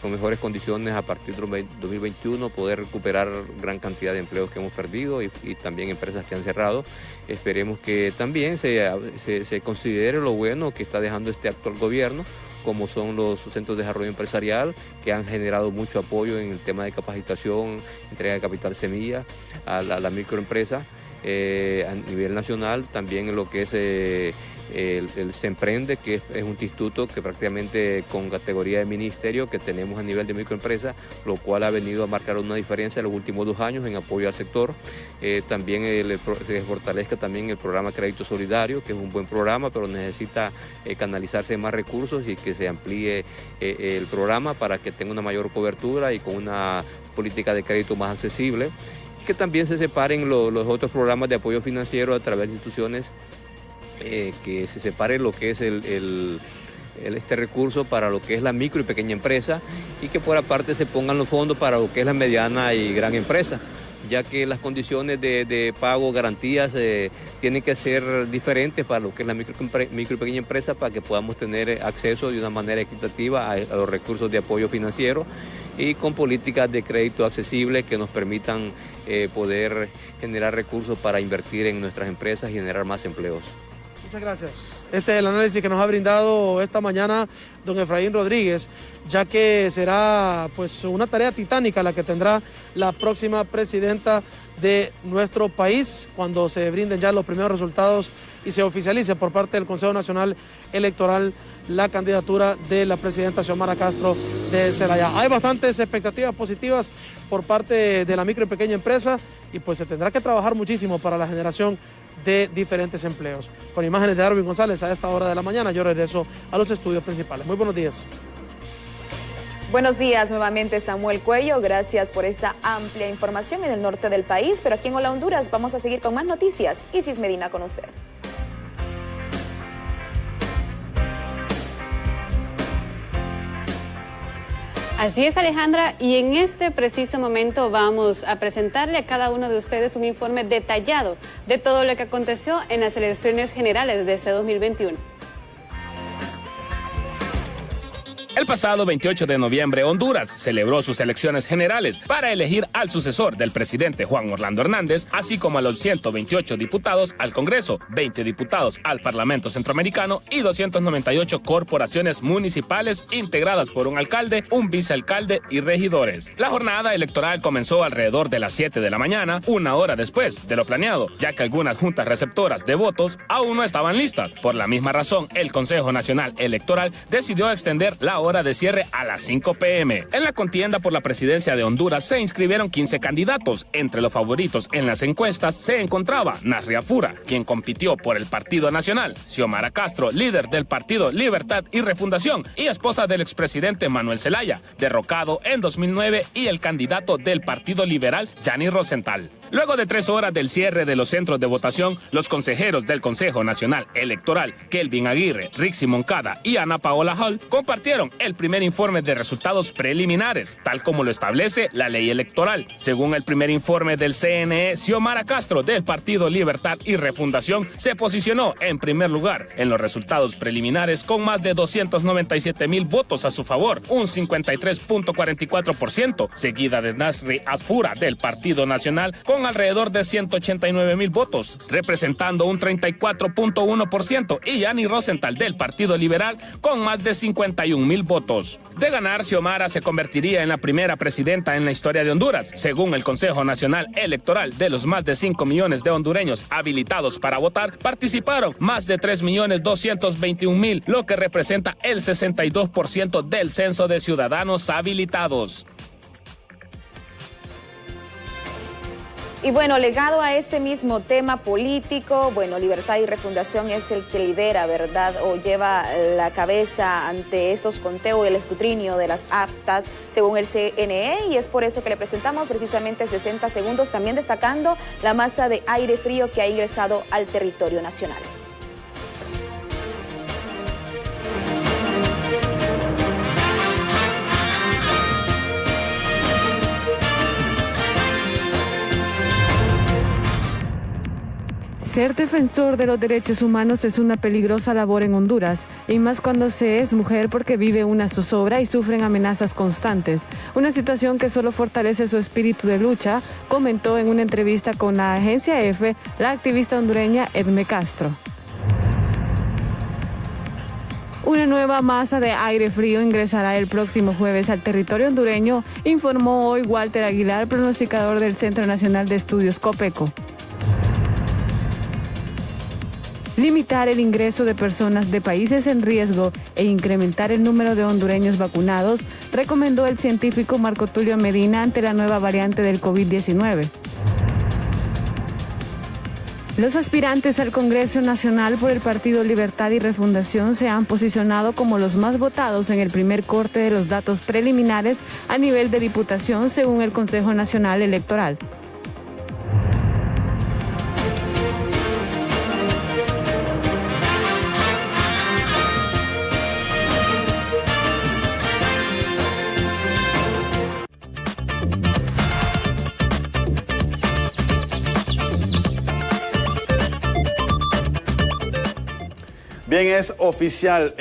con mejores condiciones a partir del 2021, poder recuperar gran cantidad de empleos que hemos perdido y también empresas que han cerrado. Esperemos que también se considere lo bueno que está dejando este actual gobierno, como son los centros de desarrollo empresarial, que han generado mucho apoyo en el tema de capacitación, entrega de capital semilla a la microempresa a nivel nacional, también en lo que es el Se Emprende, que es un instituto que prácticamente con categoría de ministerio que tenemos a nivel de microempresa, lo cual ha venido a marcar una diferencia en los últimos 2 años en apoyo al sector. También se fortalezca también el programa Crédito Solidario, que es un buen programa, pero necesita canalizarse más recursos y que se amplíe el programa para que tenga una mayor cobertura y con una política de crédito más accesible. Y que también se separen los otros programas de apoyo financiero a través de instituciones, que se separe lo que es este recurso para lo que es la micro y pequeña empresa y que por aparte se pongan los fondos para lo que es la mediana y gran empresa, ya que las condiciones de pago, garantías, tienen que ser diferentes para lo que es la micro y pequeña empresa para que podamos tener acceso de una manera equitativa a los recursos de apoyo financiero y con políticas de crédito accesibles que nos permitan poder generar recursos para invertir en nuestras empresas y generar más empleos. Muchas gracias. Este es el análisis que nos ha brindado esta mañana don Efraín Rodríguez, ya que será pues una tarea titánica la que tendrá la próxima presidenta de nuestro país cuando se brinden ya los primeros resultados y se oficialice por parte del Consejo Nacional Electoral la candidatura de la presidenta Xiomara Castro de Zelaya. Hay bastantes expectativas positivas por parte de la micro y pequeña empresa y pues se tendrá que trabajar muchísimo para la generación de diferentes empleos. Con imágenes de Darwin González a esta hora de la mañana, yo regreso a los estudios principales. Muy buenos días. Buenos días nuevamente, Samuel Cuello. Gracias por esta amplia información en el norte del país, pero aquí en Hola Honduras vamos a seguir con más noticias. Isis Medina con usted. Así es, Alejandra, y en este preciso momento vamos a presentarle a cada uno de ustedes un informe detallado de todo lo que aconteció en las elecciones generales de este 2021. El pasado 28 de noviembre, Honduras celebró sus elecciones generales para elegir al sucesor del presidente Juan Orlando Hernández, así como a los 128 diputados al Congreso, 20 diputados al Parlamento Centroamericano y 298 corporaciones municipales integradas por un alcalde, un vicealcalde y regidores. La jornada electoral comenzó alrededor de las 7 de la mañana, 1 hora después de lo planeado, ya que algunas juntas receptoras de votos aún no estaban listas. Por la misma razón, el Consejo Nacional Electoral decidió extender la hora de cierre a las 5 p.m. En la contienda por la presidencia de Honduras se inscribieron 15 candidatos. Entre los favoritos en las encuestas se encontraba Nasria Fura, quien compitió por el Partido Nacional, Xiomara Castro, líder del Partido Libertad y Refundación y esposa del expresidente Manuel Zelaya, derrocado en 2009, y el candidato del Partido Liberal, Gianni Rosenthal. Luego de 3 horas del cierre de los centros de votación, los consejeros del Consejo Nacional Electoral, Kelvin Aguirre, Rixi Moncada y Ana Paola Hall, compartieron el primer informe de resultados preliminares, tal como lo establece la ley electoral. Según el primer informe del CNE, Xiomara Castro, del Partido Libertad y Refundación, se posicionó en primer lugar en los resultados preliminares con más de 297,000 votos a su favor, un 53.44%, seguida de Nasri Asfura, del Partido Nacional, con alrededor de 189,000 votos, representando un 34.1%, y Gianni Rosenthal, del Partido Liberal, con más de 51,000 votos. De ganar, Xiomara se convertiría en la primera presidenta en la historia de Honduras. Según el Consejo Nacional Electoral, de los más de 5 millones de hondureños habilitados para votar, participaron más de 3,221,000, lo que representa el 62% del censo de ciudadanos habilitados. Y bueno, legado a este mismo tema político, bueno, Libertad y Refundación es el que lidera, ¿verdad? O lleva la cabeza ante estos conteos y el escrutinio de las actas, según el CNE, y es por eso que le presentamos precisamente 60 segundos, también destacando la masa de aire frío que ha ingresado al territorio nacional. Ser defensor de los derechos humanos es una peligrosa labor en Honduras, y más cuando se es mujer porque vive una zozobra y sufren amenazas constantes. Una situación que solo fortalece su espíritu de lucha, comentó en una entrevista con la agencia EFE la activista hondureña Edme Castro. Una nueva masa de aire frío ingresará el próximo jueves al territorio hondureño, informó hoy Walter Aguilar, pronosticador del Centro Nacional de Estudios COPECO. Limitar el ingreso de personas de países en riesgo e incrementar el número de hondureños vacunados, recomendó el científico Marco Tulio Medina ante la nueva variante del COVID-19. Los aspirantes al Congreso Nacional por el Partido Libertad y Refundación se han posicionado como los más votados en el primer corte de los datos preliminares a nivel de diputación, según el Consejo Nacional Electoral. Bien, es oficial.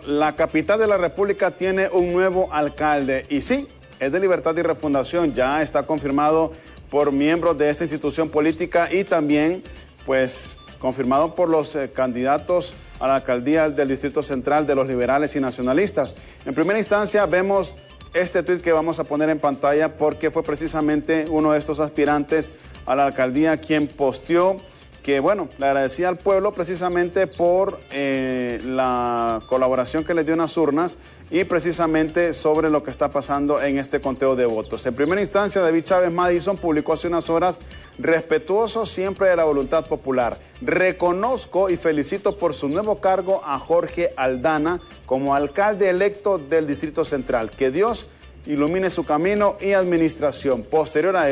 La capital de la República tiene un nuevo alcalde y sí, es de Libertad y Refundación. Ya está confirmado por miembros de esta institución política y también, pues, confirmado por los candidatos a la alcaldía del Distrito Central de los liberales y nacionalistas. En primera instancia vemos este tuit que vamos a poner en pantalla porque fue precisamente uno de estos aspirantes a la alcaldía quien posteó que, bueno, le agradecía al pueblo precisamente por la colaboración que le dio en las urnas y precisamente sobre lo que está pasando en este conteo de votos. En primera instancia, David Chávez Madison publicó hace unas horas: respetuoso siempre de la voluntad popular. Reconozco y felicito por su nuevo cargo a Jorge Aldana como alcalde electo del Distrito Central. Que Dios ilumine su camino y administración. Posterior a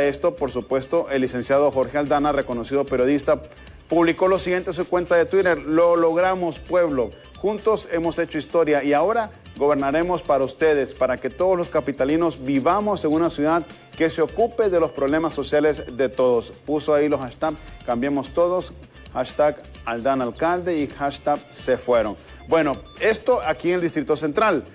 esto, por supuesto, el licenciado Jorge Aldana, reconocido periodista, publicó lo siguiente en su cuenta de Twitter: lo logramos, pueblo. Juntos hemos hecho historia y ahora gobernaremos para ustedes, para que todos los capitalinos vivamos en una ciudad que se ocupe de los problemas sociales de todos. Puso ahí los hashtags Cambiemos Todos, hashtag Aldana Alcalde y hashtag Se Fueron. Bueno, esto aquí en el Distrito Central.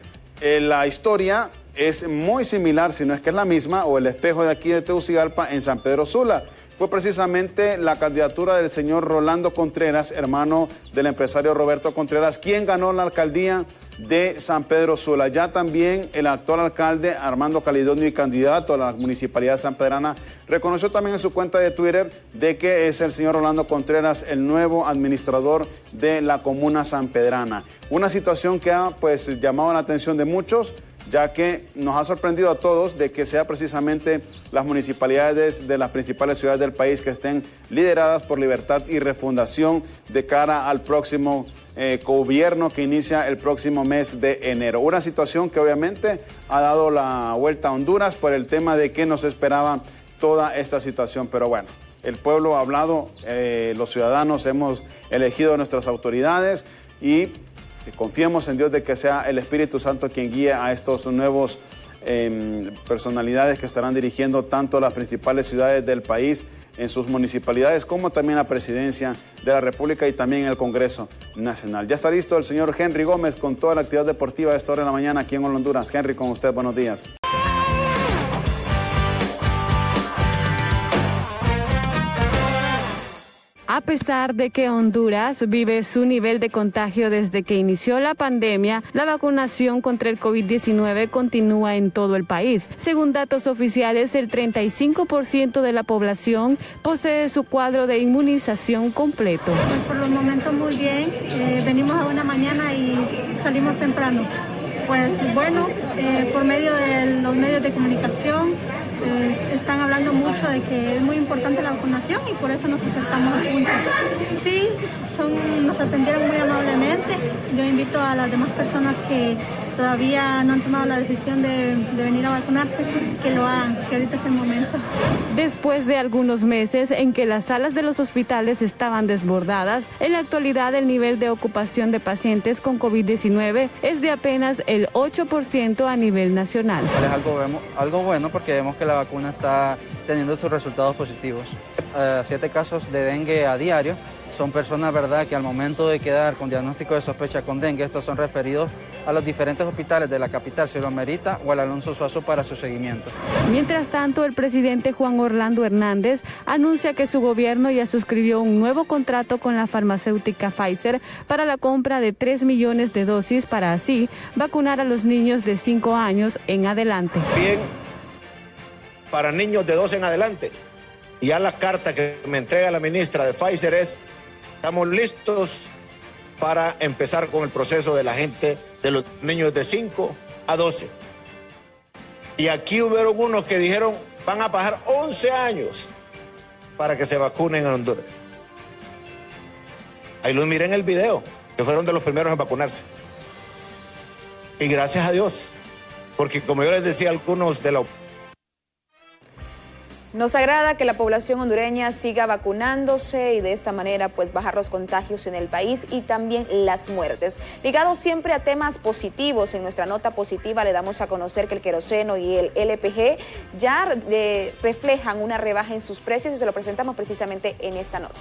La historia es muy similar, si no es que es la misma, o el espejo de aquí de Tegucigalpa en San Pedro Sula. Fue precisamente la candidatura del señor Rolando Contreras, hermano del empresario Roberto Contreras, quien ganó la alcaldía de San Pedro Sula. Ya también el actual alcalde Armando Calidonio, y candidato a la municipalidad sanpedrana, reconoció también en su cuenta de Twitter de que es el señor Rolando Contreras el nuevo administrador de la comuna sanpedrana. Una situación que ha, pues, llamado la atención de muchos, ya que nos ha sorprendido a todos de que sea precisamente las municipalidades de las principales ciudades del país que estén lideradas por Libertad y Refundación de cara al próximo gobierno que inicia el próximo mes de enero. Una situación que obviamente ha dado la vuelta a Honduras por el tema de que nos esperaba toda esta situación, pero bueno. El pueblo ha hablado, los ciudadanos hemos elegido a nuestras autoridades y que confiemos en Dios de que sea el Espíritu Santo quien guíe a estos nuevos personalidades que estarán dirigiendo tanto las principales ciudades del país en sus municipalidades como también la presidencia de la República y también el Congreso Nacional. Ya está listo el señor Henry Gómez con toda la actividad deportiva a esta hora de la mañana aquí en Honduras. Henry, con usted, buenos días. A pesar de que Honduras vive su nivel de contagio desde que inició la pandemia, la vacunación contra el COVID-19 continúa en todo el país. Según datos oficiales, el 35% de la población posee su cuadro de inmunización completo. Pues por los momentos muy bien, venimos a una mañana y salimos temprano. Pues bueno, por medio de los medios de comunicación, están hablando mucho de que es muy importante la vacunación y por eso nos acercamos juntos. Sí, nos atendieron muy amablemente. Yo invito a las demás personas que todavía no han tomado la decisión de venir a vacunarse, que lo hagan, que ahorita es el momento. Después de algunos meses en que las salas de los hospitales estaban desbordadas, en la actualidad el nivel de ocupación de pacientes con COVID-19 es de apenas el 8% a nivel nacional. Es algo bueno porque vemos que la vacuna está teniendo sus resultados positivos. 7 casos de dengue a diario. Son personas, ¿verdad?, que al momento de quedar con diagnóstico de sospecha con dengue, estos son referidos a los diferentes hospitales de la capital, si lo merita, o al Alonso Suazo para su seguimiento. Mientras tanto, el presidente Juan Orlando Hernández anuncia que su gobierno ya suscribió un nuevo contrato con la farmacéutica Pfizer para la compra de 3 millones de dosis para así vacunar a los niños de 5 años en adelante. Bien, para niños de 2 en adelante. Y ya la carta que me entrega la ministra de Pfizer es: estamos listos para empezar con el proceso de la gente, de los niños de 5 a 12. Y aquí hubieron unos que dijeron van a pasar 11 años para que se vacunen en Honduras. Ahí los miré en el video, que fueron de los primeros en vacunarse. Y gracias a Dios, porque como yo les decía a algunos de la Nos agrada que la población hondureña siga vacunándose y de esta manera pues bajar los contagios en el país y también las muertes. Ligado siempre a temas positivos, en nuestra nota positiva le damos a conocer que el queroseno y el LPG ya reflejan una rebaja en sus precios y se lo presentamos precisamente en esta nota.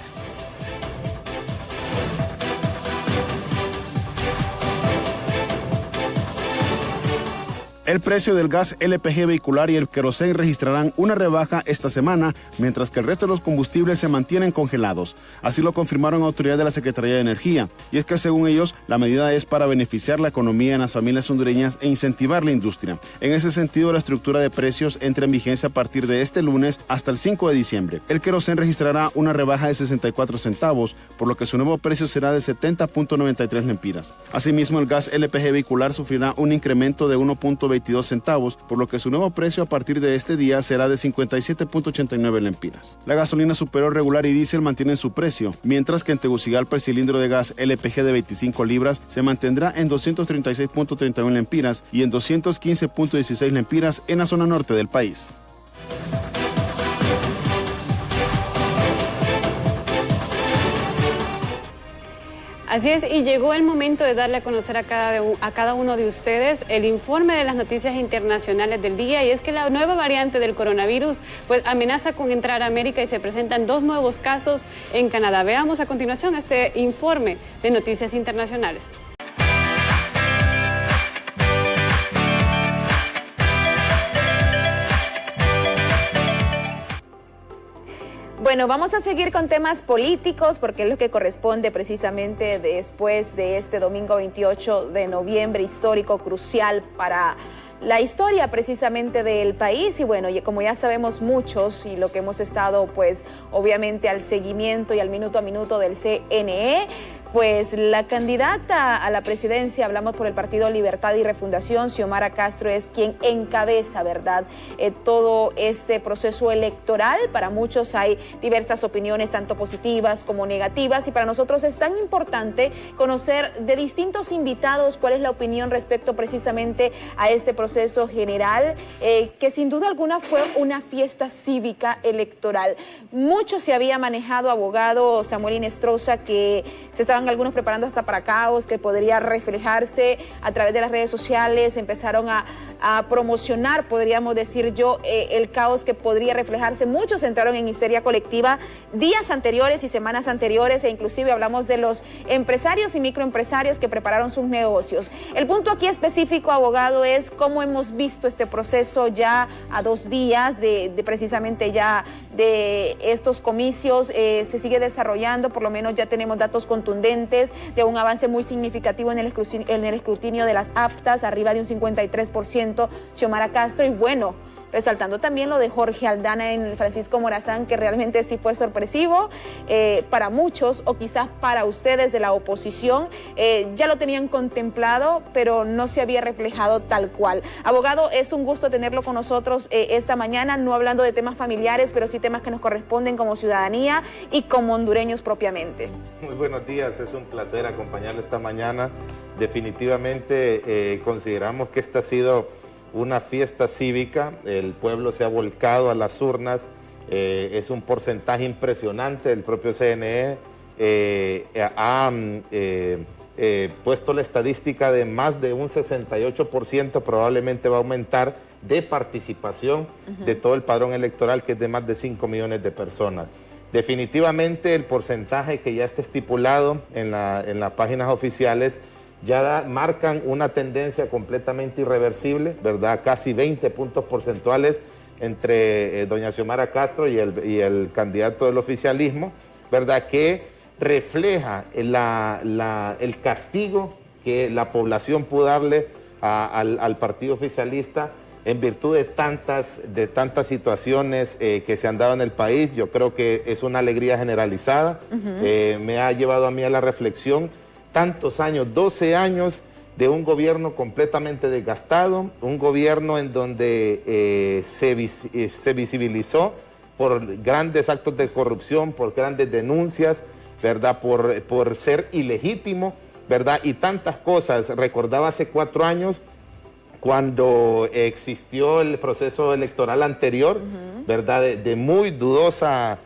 El precio del gas LPG vehicular y el querosén registrarán una rebaja esta semana, mientras que el resto de los combustibles se mantienen congelados. Así lo confirmaron autoridades de la Secretaría de Energía. Y es que según ellos, la medida es para beneficiar la economía en las familias hondureñas e incentivar la industria. En ese sentido, la estructura de precios entra en vigencia a partir de este lunes hasta el 5 de diciembre. El querosén registrará una rebaja de 64 centavos, por lo que su nuevo precio será de 70.93 lempiras. Asimismo, el gas LPG vehicular sufrirá un incremento de 1.22 centavos, por lo que su nuevo precio a partir de este día será de 57.89 lempiras. La gasolina superior regular y diésel mantienen su precio, mientras que en Tegucigalpa el cilindro de gas LPG de 25 libras se mantendrá en 236.31 lempiras y en 215.16 lempiras en la zona norte del país. Así es, y llegó el momento de darle a conocer a cada uno de ustedes el informe de las noticias internacionales del día, y es que la nueva variante del coronavirus pues amenaza con entrar a América y se presentan 2 nuevos casos en Canadá. Veamos a continuación este informe de noticias internacionales. Bueno, vamos a seguir con temas políticos porque es lo que corresponde precisamente después de este domingo 28 de noviembre, histórico, crucial para la historia precisamente del país. Y bueno, como ya sabemos muchos y lo que hemos estado pues obviamente al seguimiento y al minuto a minuto del CNE, pues la candidata a la presidencia, hablamos por el Partido Libertad y Refundación, Xiomara Castro, es quien encabeza, ¿verdad?, todo este proceso electoral. Para muchos hay diversas opiniones, tanto positivas como negativas, y para nosotros es tan importante conocer de distintos invitados cuál es la opinión respecto precisamente a este proceso general, que sin duda alguna fue una fiesta cívica electoral. Mucho se había manejado, abogado Samuel Inestrosa, que se estaban algunos preparando hasta para caos que podría reflejarse a través de las redes sociales. Empezaron a promocionar, podríamos decir yo, el caos que podría reflejarse. Muchos entraron en histeria colectiva días anteriores y semanas anteriores, e inclusive hablamos de los empresarios y microempresarios que prepararon sus negocios. El punto aquí específico, abogado, es cómo hemos visto este proceso ya a 2 días de precisamente ya de estos comicios. Se sigue desarrollando, por lo menos ya tenemos datos contundentes de un avance muy significativo en el escrutinio de las aptas, arriba de un 53%, Xiomara Castro. Y bueno, resaltando también lo de Jorge Aldana en Francisco Morazán, que realmente sí fue sorpresivo para muchos, o quizás para ustedes de la oposición. Ya lo tenían contemplado, pero no se había reflejado tal cual. Abogado, es un gusto tenerlo con nosotros esta mañana, no hablando de temas familiares, pero sí temas que nos corresponden como ciudadanía y como hondureños propiamente. Muy buenos días, es un placer acompañarle esta mañana. Definitivamente consideramos que esta ha sido una fiesta cívica, el pueblo se ha volcado a las urnas, es un porcentaje impresionante. El propio CNE ha puesto la estadística de más de un 68%, probablemente va a aumentar, de participación de todo el padrón electoral, que es de más de 5 millones de personas. Definitivamente el porcentaje que ya está estipulado en las páginas oficiales ya marcan una tendencia completamente irreversible, ¿verdad? Casi 20 puntos porcentuales entre doña Xiomara Castro y el candidato del oficialismo, ¿verdad? Que refleja el castigo que la población pudo darle al partido oficialista en virtud de tantas situaciones que se han dado en el país. Yo creo que es una alegría generalizada. Me ha llevado a mí a la reflexión tantos años, 12 años de un gobierno completamente desgastado, un gobierno en donde se visibilizó por grandes actos de corrupción, por grandes denuncias, ¿verdad? Por ser ilegítimo, ¿verdad? Y tantas cosas. Recordaba hace 4 años, cuando existió el proceso electoral anterior, ¿verdad? De muy dudosos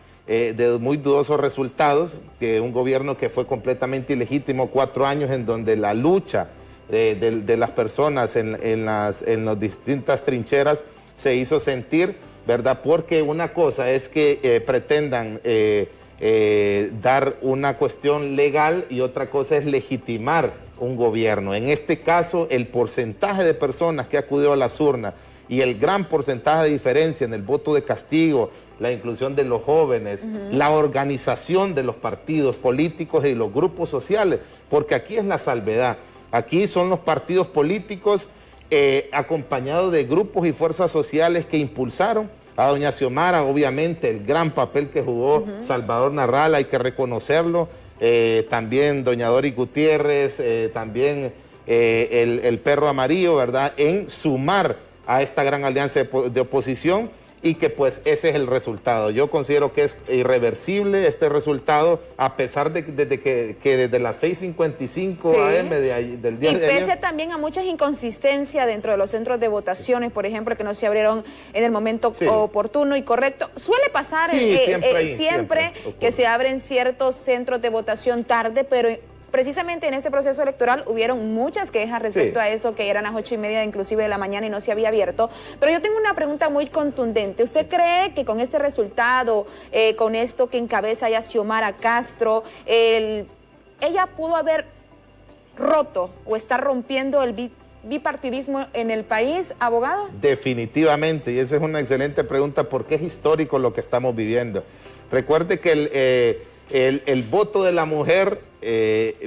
resultados, que un gobierno que fue completamente ilegítimo, 4 años en donde la lucha de las personas en las distintas trincheras se hizo sentir, ¿verdad? Porque una cosa es que pretendan dar una cuestión legal y otra cosa es legitimar un gobierno. En este caso, el porcentaje de personas que acudió a las urnas y el gran porcentaje de diferencia en el voto de castigo, la inclusión de los jóvenes, la organización de los partidos políticos y los grupos sociales, porque aquí es la salvedad. Aquí son los partidos políticos acompañados de grupos y fuerzas sociales que impulsaron a doña Xiomara. Obviamente el gran papel que jugó Salvador Narral, hay que reconocerlo, también doña Dori Gutiérrez, también el perro amarillo, ¿verdad?, en sumar a esta gran alianza de oposición, y que pues ese es el resultado. Yo considero que es irreversible este resultado, a pesar de que desde las 6:55 AM del día de ayer... Y pese también a muchas inconsistencias dentro de los centros de votaciones, por ejemplo, que no se abrieron en el momento oportuno y correcto. Suele pasar siempre que se abren ciertos centros de votación tarde, pero precisamente en este proceso electoral hubieron muchas quejas respecto a eso, que eran las 8:30 inclusive de la mañana y no se había abierto. Pero yo tengo una pregunta muy contundente. ¿Usted cree que con este resultado, con esto que encabeza ya Xiomara Castro, ella pudo haber roto o está rompiendo el bipartidismo en el país, abogado? Definitivamente, y esa es una excelente pregunta, porque es histórico lo que estamos viviendo. Recuerde que el voto de la mujer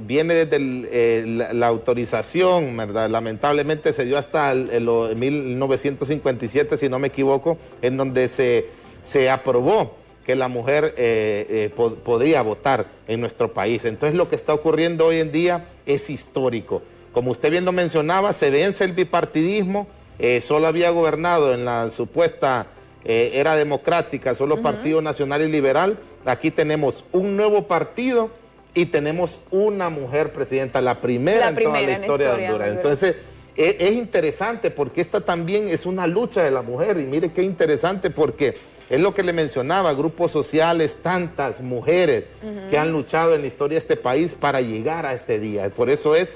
viene desde la autorización, ¿verdad? Lamentablemente se dio hasta 1957, si no me equivoco, en donde se aprobó que la mujer podría votar en nuestro país. Entonces lo que está ocurriendo hoy en día es histórico. Como usted bien lo mencionaba, se vence el bipartidismo, solo había gobernado en la supuesta era democrática, solo Partido Nacional y Liberal. Aquí tenemos un nuevo partido y tenemos una mujer presidenta, la primera en toda la historia de Honduras. Entonces, es interesante porque esta también es una lucha de la mujer, y mire qué interesante, porque es lo que le mencionaba, grupos sociales, tantas mujeres que han luchado en la historia de este país para llegar a este día. Por eso es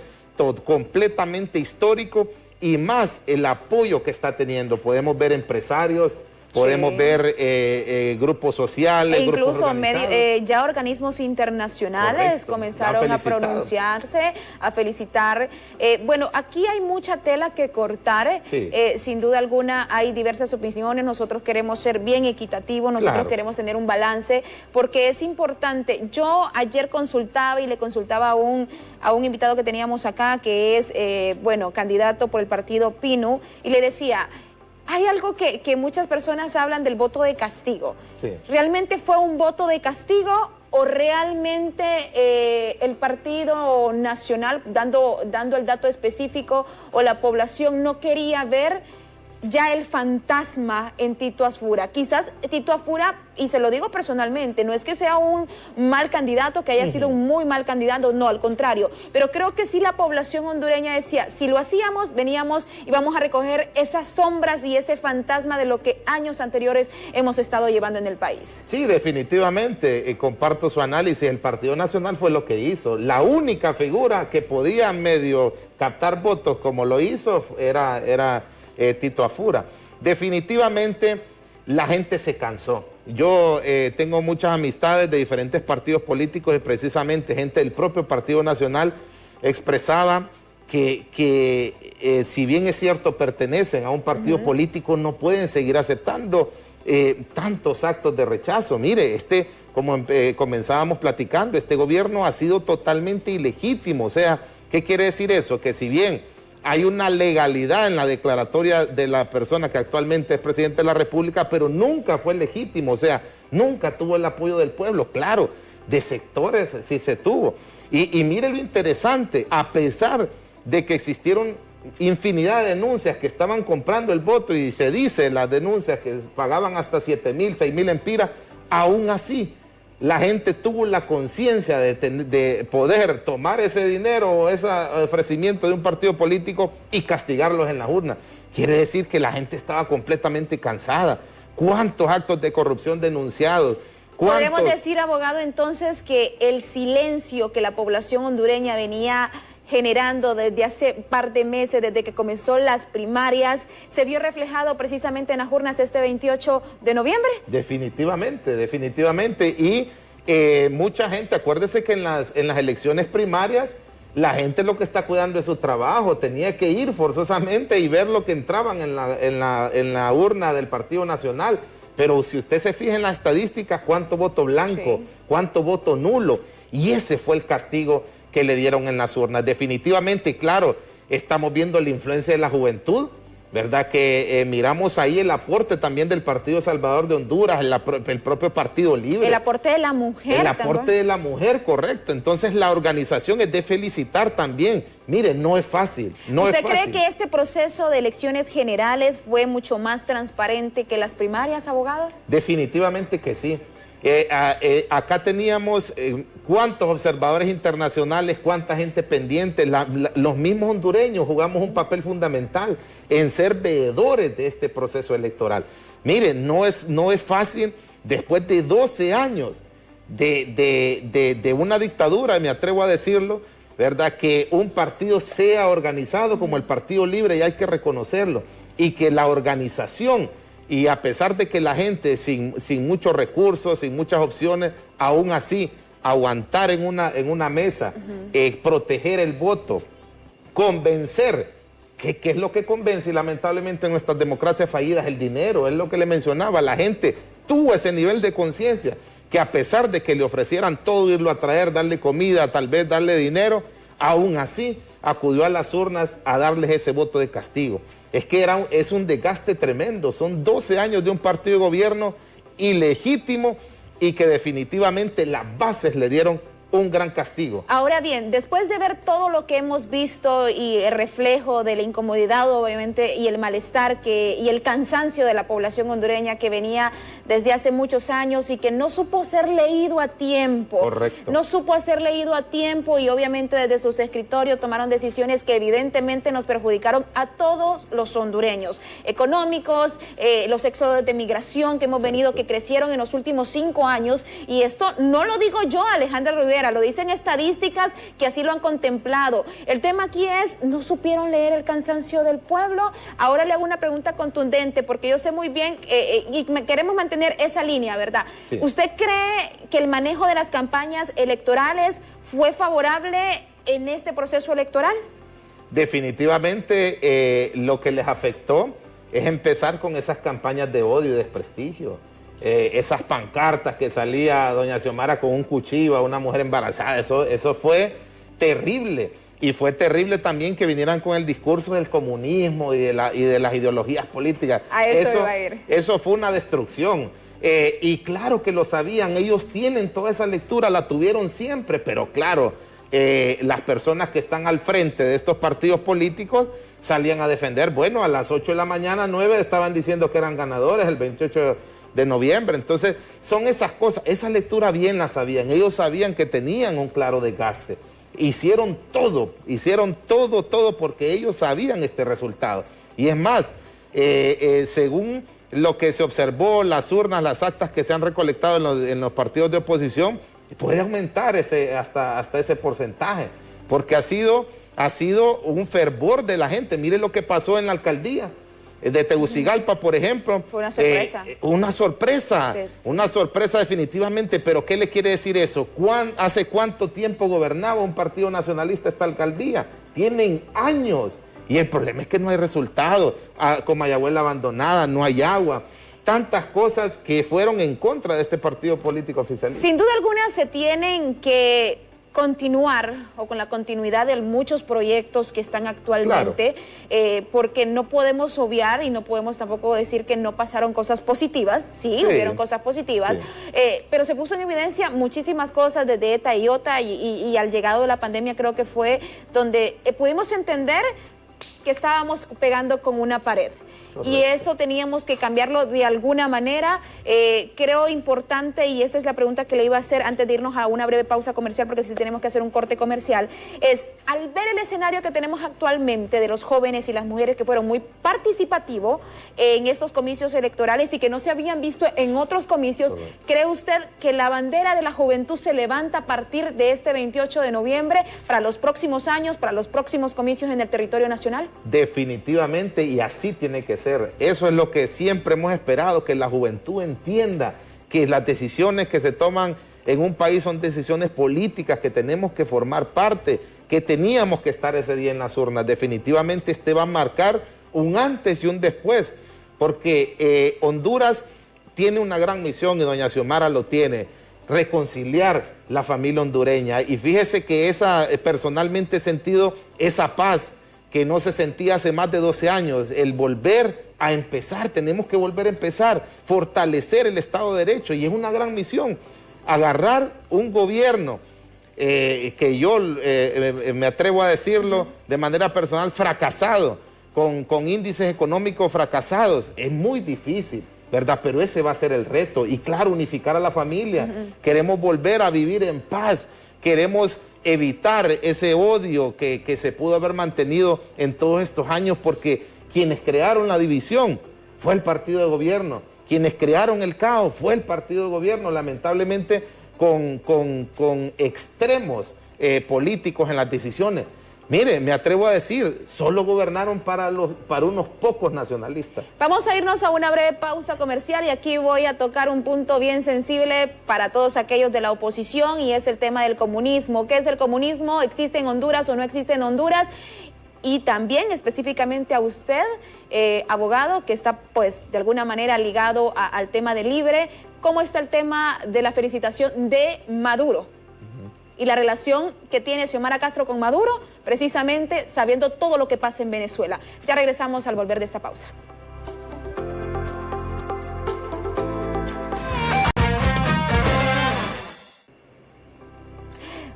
completamente histórico, y más el apoyo que está teniendo. Podemos ver empresarios, podemos ver grupos sociales, incluso ya organismos internacionales comenzaron a pronunciarse, a felicitar. Bueno, aquí hay mucha tela que cortar, sin duda alguna hay diversas opiniones. Nosotros queremos ser bien equitativos, nosotros queremos tener un balance, porque es importante. Yo ayer consultaba y le consultaba a un invitado que teníamos acá, que es, bueno, candidato por el partido PINU, y le decía... Hay algo que muchas personas hablan del voto de castigo. ¿Realmente fue un voto de castigo o realmente el Partido Nacional, dando el dato específico, o la población no quería ver ya el fantasma en Tito Asfura? Quizás Tito Asfura, y se lo digo personalmente, no es que sea un mal candidato, que haya sido un muy mal candidato, no, al contrario, pero creo que sí la población hondureña decía, si lo hacíamos, veníamos y vamos a recoger esas sombras y ese fantasma de lo que años anteriores hemos estado llevando en el país. Sí, definitivamente, comparto su análisis. El Partido Nacional fue lo que hizo. La única figura que podía medio captar votos como lo hizo era Tito Asfura. Definitivamente la gente se cansó. Yo tengo muchas amistades de diferentes partidos políticos y precisamente gente del propio Partido Nacional expresaba que si bien es cierto pertenecen a un partido político, no pueden seguir aceptando tantos actos de rechazo. Mire, como comenzábamos platicando, este gobierno ha sido totalmente ilegítimo. O sea, ¿qué quiere decir eso? Que si bien hay una legalidad en la declaratoria de la persona que actualmente es presidente de la República, pero nunca fue legítimo, o sea, nunca tuvo el apoyo del pueblo. Claro, de sectores sí se tuvo. Y mire lo interesante, a pesar de que existieron infinidad de denuncias que estaban comprando el voto, y se dice las denuncias que pagaban hasta 7,000, 6,000 empiras, aún así la gente tuvo la conciencia de poder tomar ese dinero o ese ofrecimiento de un partido político y castigarlos en las urnas. Quiere decir que la gente estaba completamente cansada. ¿Cuántos actos de corrupción denunciados? ¿Podemos decir, abogado, entonces que el silencio que la población hondureña venía generando desde hace un par de meses, desde que comenzó las primarias, se vio reflejado precisamente en las urnas este 28 de noviembre? Definitivamente, definitivamente. Y mucha gente, acuérdese que en las elecciones primarias, la gente lo que está cuidando es su trabajo, tenía que ir forzosamente y ver lo que entraban en la urna del Partido Nacional. Pero si usted se fija en las estadísticas, cuánto voto blanco, cuánto voto nulo, y ese fue el castigo que le dieron en las urnas. Definitivamente, claro, estamos viendo la influencia de la juventud, ¿verdad? Que miramos ahí el aporte también del Partido Salvador de Honduras, el propio Partido Libre. El aporte de la mujer. El aporte de la mujer, correcto. Entonces la organización es de felicitar también. Mire, no es fácil, no es fácil. ¿Usted cree que este proceso de elecciones generales fue mucho más transparente que las primarias, abogado? Definitivamente que sí. Acá teníamos cuántos observadores internacionales, cuánta gente pendiente, los mismos hondureños jugamos un papel fundamental en ser veedores de este proceso electoral. Miren, no es fácil después de 12 años de una dictadura, me atrevo a decirlo, ¿verdad? Que un partido sea organizado como el Partido Libre, y hay que reconocerlo, y que la organización, y a pesar de que la gente sin muchos recursos, sin muchas opciones, aún así aguantar en una mesa, proteger el voto, convencer, ¿qué es lo que convence? Y lamentablemente en nuestras democracias fallidas el dinero, es lo que le mencionaba, la gente tuvo ese nivel de conciencia, que a pesar de que le ofrecieran todo, irlo a traer, darle comida, tal vez darle dinero, aún así acudió a las urnas a darles ese voto de castigo. Es que es un desgaste tremendo, son 12 años de un partido de gobierno ilegítimo y que definitivamente las bases le dieron un gran castigo. Ahora bien, después de ver todo lo que hemos visto y el reflejo de la incomodidad, obviamente, y el malestar y el cansancio de la población hondureña que venía desde hace muchos años y que no supo ser leído a tiempo. Correcto. No supo ser leído a tiempo y obviamente desde sus escritorios tomaron decisiones que evidentemente nos perjudicaron a todos los hondureños. Económicos, los éxodos de migración que hemos venido, que crecieron en los últimos 5 años. Y esto no lo digo yo, Alejandra Rivera, lo dicen estadísticas que así lo han contemplado. El tema aquí es, no supieron leer el cansancio del pueblo. Ahora le hago una pregunta contundente, porque yo sé muy bien y queremos mantener esa línea, ¿verdad? Sí. ¿Usted cree que el manejo de las campañas electorales fue favorable en este proceso electoral? Definitivamente lo que les afectó es empezar con esas campañas de odio y desprestigio. Esas pancartas que salía doña Xiomara con un cuchillo a una mujer embarazada, eso fue terrible. Y fue terrible también que vinieran con el discurso del comunismo y de las ideologías políticas. A eso iba a ir. Eso fue una destrucción. Y claro que lo sabían, ellos tienen toda esa lectura, la tuvieron siempre, pero claro, las personas que están al frente de estos partidos políticos salían a defender. Bueno, a las 8 de la mañana, 9, estaban diciendo que eran ganadores el 28 de noviembre. Entonces, son esas cosas. Esa lectura bien la sabían. Ellos sabían que tenían un claro desgaste. Hicieron todo porque ellos sabían este resultado. Y es más, según lo que se observó, las urnas, las actas que se han recolectado en los partidos de oposición, puede aumentar hasta ese porcentaje, porque ha sido un fervor de la gente. Mire lo que pasó en la alcaldía de Tegucigalpa, por ejemplo. Fue una sorpresa. Una sorpresa definitivamente. Pero ¿qué le quiere decir eso? ¿Hace cuánto tiempo gobernaba un partido nacionalista esta alcaldía? Tienen años. Y el problema es que no hay resultados. Comayagüela abandonada, no hay agua. Tantas cosas que fueron en contra de este partido político oficialista. Sin duda alguna se tienen que continuar o con la continuidad de muchos proyectos que están actualmente, claro. Porque no podemos obviar y no podemos tampoco decir que no pasaron cosas positivas. Sí, hubieron cosas positivas, pero se puso en evidencia muchísimas cosas desde ETA y OTA y al llegado de la pandemia creo que fue donde pudimos entender que estábamos pegando con una pared. Correcto. Y eso teníamos que cambiarlo de alguna manera. Creo importante, y esa es la pregunta que le iba a hacer antes de irnos a una breve pausa comercial, porque sí tenemos que hacer un corte comercial, es al ver el escenario que tenemos actualmente de los jóvenes y las mujeres que fueron muy participativos en estos comicios electorales y que no se habían visto en otros comicios, correcto. ¿Cree usted que la bandera de la juventud se levanta a partir de este 28 de noviembre para los próximos años, para los próximos comicios en el territorio nacional? Definitivamente, y así tiene que ser. Eso es lo que siempre hemos esperado, que la juventud entienda que las decisiones que se toman en un país son decisiones políticas, que tenemos que formar parte, que teníamos que estar ese día en las urnas. Definitivamente este va a marcar un antes y un después, porque Honduras tiene una gran misión y doña Xiomara lo tiene, reconciliar la familia hondureña. Y fíjese que personalmente he sentido esa paz que no se sentía hace más de 12 años, el volver a empezar. Tenemos que volver a empezar, fortalecer el Estado de Derecho, y es una gran misión, agarrar un gobierno que yo me atrevo a decirlo de manera personal, fracasado, con índices económicos fracasados. Es muy difícil, ¿verdad? Pero ese va a ser el reto, y claro, unificar a la familia. Queremos volver a vivir en paz, queremos evitar ese odio que se pudo haber mantenido en todos estos años, porque quienes crearon la división fue el partido de gobierno, quienes crearon el caos fue el partido de gobierno, lamentablemente con extremos políticos en las decisiones. Mire, me atrevo a decir, solo gobernaron para unos pocos nacionalistas. Vamos a irnos a una breve pausa comercial, y aquí voy a tocar un punto bien sensible para todos aquellos de la oposición, y es el tema del comunismo. ¿Qué es el comunismo? ¿Existe en Honduras o no existe en Honduras? Y también específicamente a usted, abogado, que está pues de alguna manera ligado al tema de Libre, ¿cómo está el tema de la felicitación de Maduro? Y la relación que tiene Xiomara Castro con Maduro, precisamente sabiendo todo lo que pasa en Venezuela. Ya regresamos al volver de esta pausa.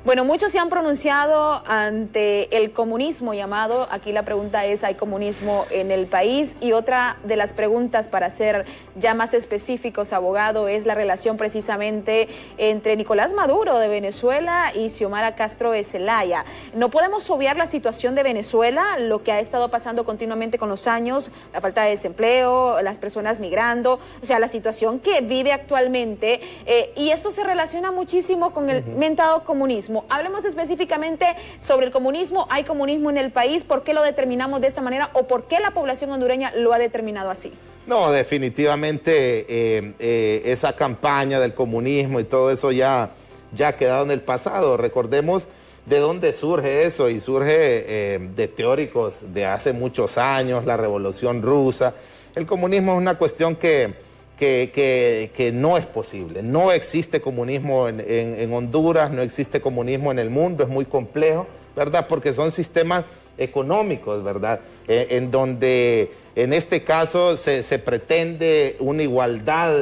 Bueno, muchos se han pronunciado ante el comunismo llamado. Aquí la pregunta es, ¿hay comunismo en el país? Y otra de las preguntas, para ser ya más específicos, abogado, es la relación precisamente entre Nicolás Maduro de Venezuela y Xiomara Castro de Zelaya. No podemos obviar la situación de Venezuela, lo que ha estado pasando continuamente con los años, la falta de desempleo, las personas migrando, o sea, la situación que vive actualmente, y esto se relaciona muchísimo con el mentado comunismo. Hablemos específicamente sobre el comunismo. ¿Hay comunismo en el país? ¿Por qué lo determinamos de esta manera? ¿O por qué la población hondureña lo ha determinado así? No, definitivamente esa campaña del comunismo y todo eso ya ha quedado en el pasado. Recordemos de dónde surge eso, y surge de teóricos de hace muchos años, la Revolución Rusa. El comunismo es una cuestión que no es posible. No existe comunismo en Honduras, no existe comunismo en el mundo, es muy complejo, ¿verdad? Porque son sistemas económicos, ¿verdad? En donde en este caso se pretende una igualdad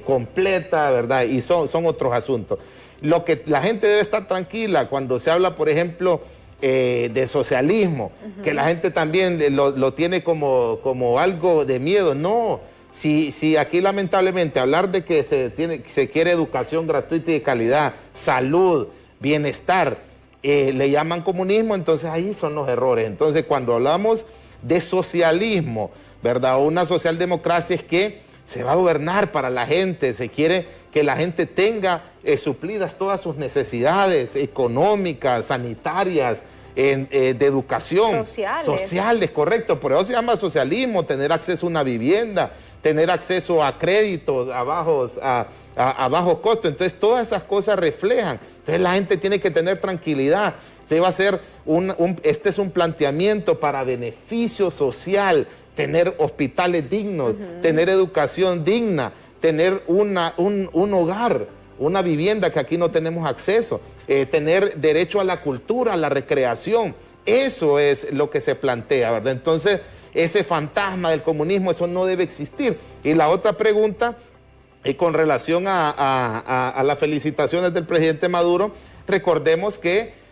completa, ¿verdad? Y son otros asuntos. lo que la gente debe estar tranquila cuando se habla, por ejemplo, de socialismo, que la gente también lo tiene como algo de miedo. No, si aquí lamentablemente hablar de que se quiere educación gratuita y de calidad, salud, bienestar, le llaman comunismo, entonces ahí son los errores. Entonces cuando hablamos de socialismo, ¿verdad? O una socialdemocracia es que se va a gobernar para la gente, se quiere que la gente tenga suplidas todas sus necesidades económicas, sanitarias, de educación. Sociales, correcto. Por eso se llama socialismo, tener acceso a una vivienda, tener acceso a créditos a bajo costo. Entonces todas esas cosas reflejan. Entonces la gente tiene que tener tranquilidad. Este es un planteamiento para beneficio social, tener hospitales dignos, tener educación digna, tener un hogar, una vivienda que aquí no tenemos acceso, tener derecho a la cultura, a la recreación. Eso es lo que se plantea, ¿verdad? Entonces, ese fantasma del comunismo, eso no debe existir. Y la otra pregunta, con relación a las felicitaciones del presidente Maduro, recordemos que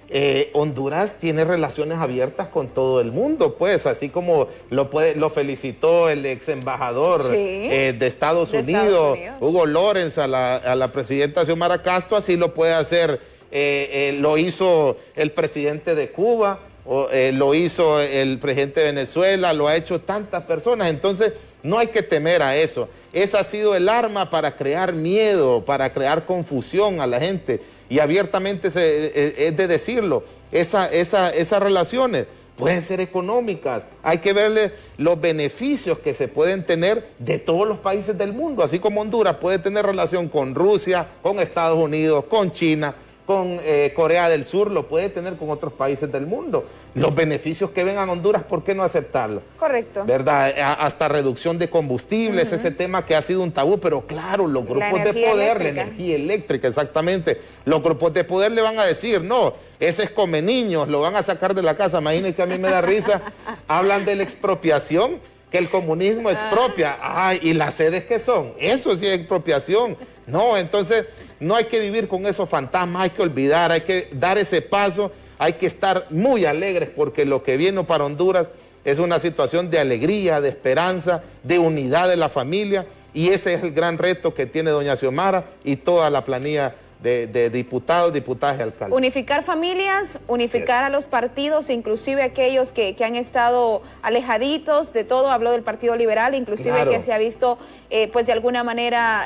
Honduras tiene relaciones abiertas con todo el mundo, pues, así como lo felicitó el ex embajador de Estados Unidos, Hugo Lawrence, a la presidenta Xiomara Castro, así lo puede hacer, lo hizo el presidente de Cuba, lo hizo el presidente de Venezuela, lo ha hecho tantas personas. Entonces no hay que temer a eso. Ese ha sido el arma para crear miedo, para crear confusión a la gente. Y abiertamente es de decirlo, esas relaciones pueden ser económicas. Hay que verle los beneficios que se pueden tener de todos los países del mundo. Así como Honduras puede tener relación con Rusia, con Estados Unidos, con China, con Corea del Sur, lo puede tener con otros países del mundo. Los beneficios que vengan a Honduras, ¿por qué no aceptarlo? Correcto. ¿Verdad? Hasta reducción de combustibles, ese tema que ha sido un tabú, pero claro, los grupos de poder, la energía eléctrica, exactamente, los grupos de poder le van a decir, no, ese es come niños, lo van a sacar de la casa. Imagínense que a mí me da risa, hablan de la expropiación, que el comunismo expropia. Ay, ¿y las sedes qué son? Eso sí es expropiación. No, entonces no hay que vivir con esos fantasmas, hay que olvidar, hay que dar ese paso, hay que estar muy alegres porque lo que viene para Honduras es una situación de alegría, de esperanza, de unidad de la familia, y ese es el gran reto que tiene doña Xiomara y toda la planilla de diputados, diputadas y alcaldes. Unificar familias, unificar a los partidos, inclusive aquellos que han estado alejaditos de todo. Habló del Partido Liberal, inclusive que se ha visto pues de alguna manera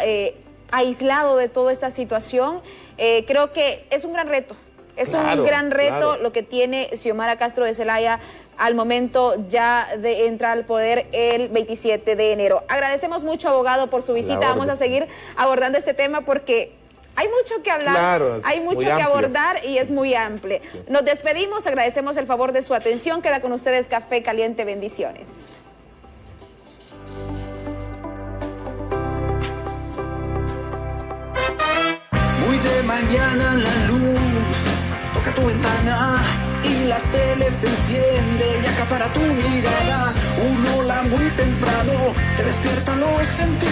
aislado de toda esta situación. Creo que es un gran reto. Es un gran reto lo que tiene Xiomara Castro de Zelaya al momento ya de entrar al poder el 27 de enero. Agradecemos mucho, abogado, por su visita. Vamos a seguir abordando este tema porque hay mucho que hablar, hay mucho que abordar y es muy amplio. Nos despedimos, agradecemos el favor de su atención. Queda con ustedes Café Caliente. Bendiciones. Muy de mañana la luz toca tu ventana y la tele se enciende y acapara tu mirada. Un hola muy temprano te despierta los sentidos.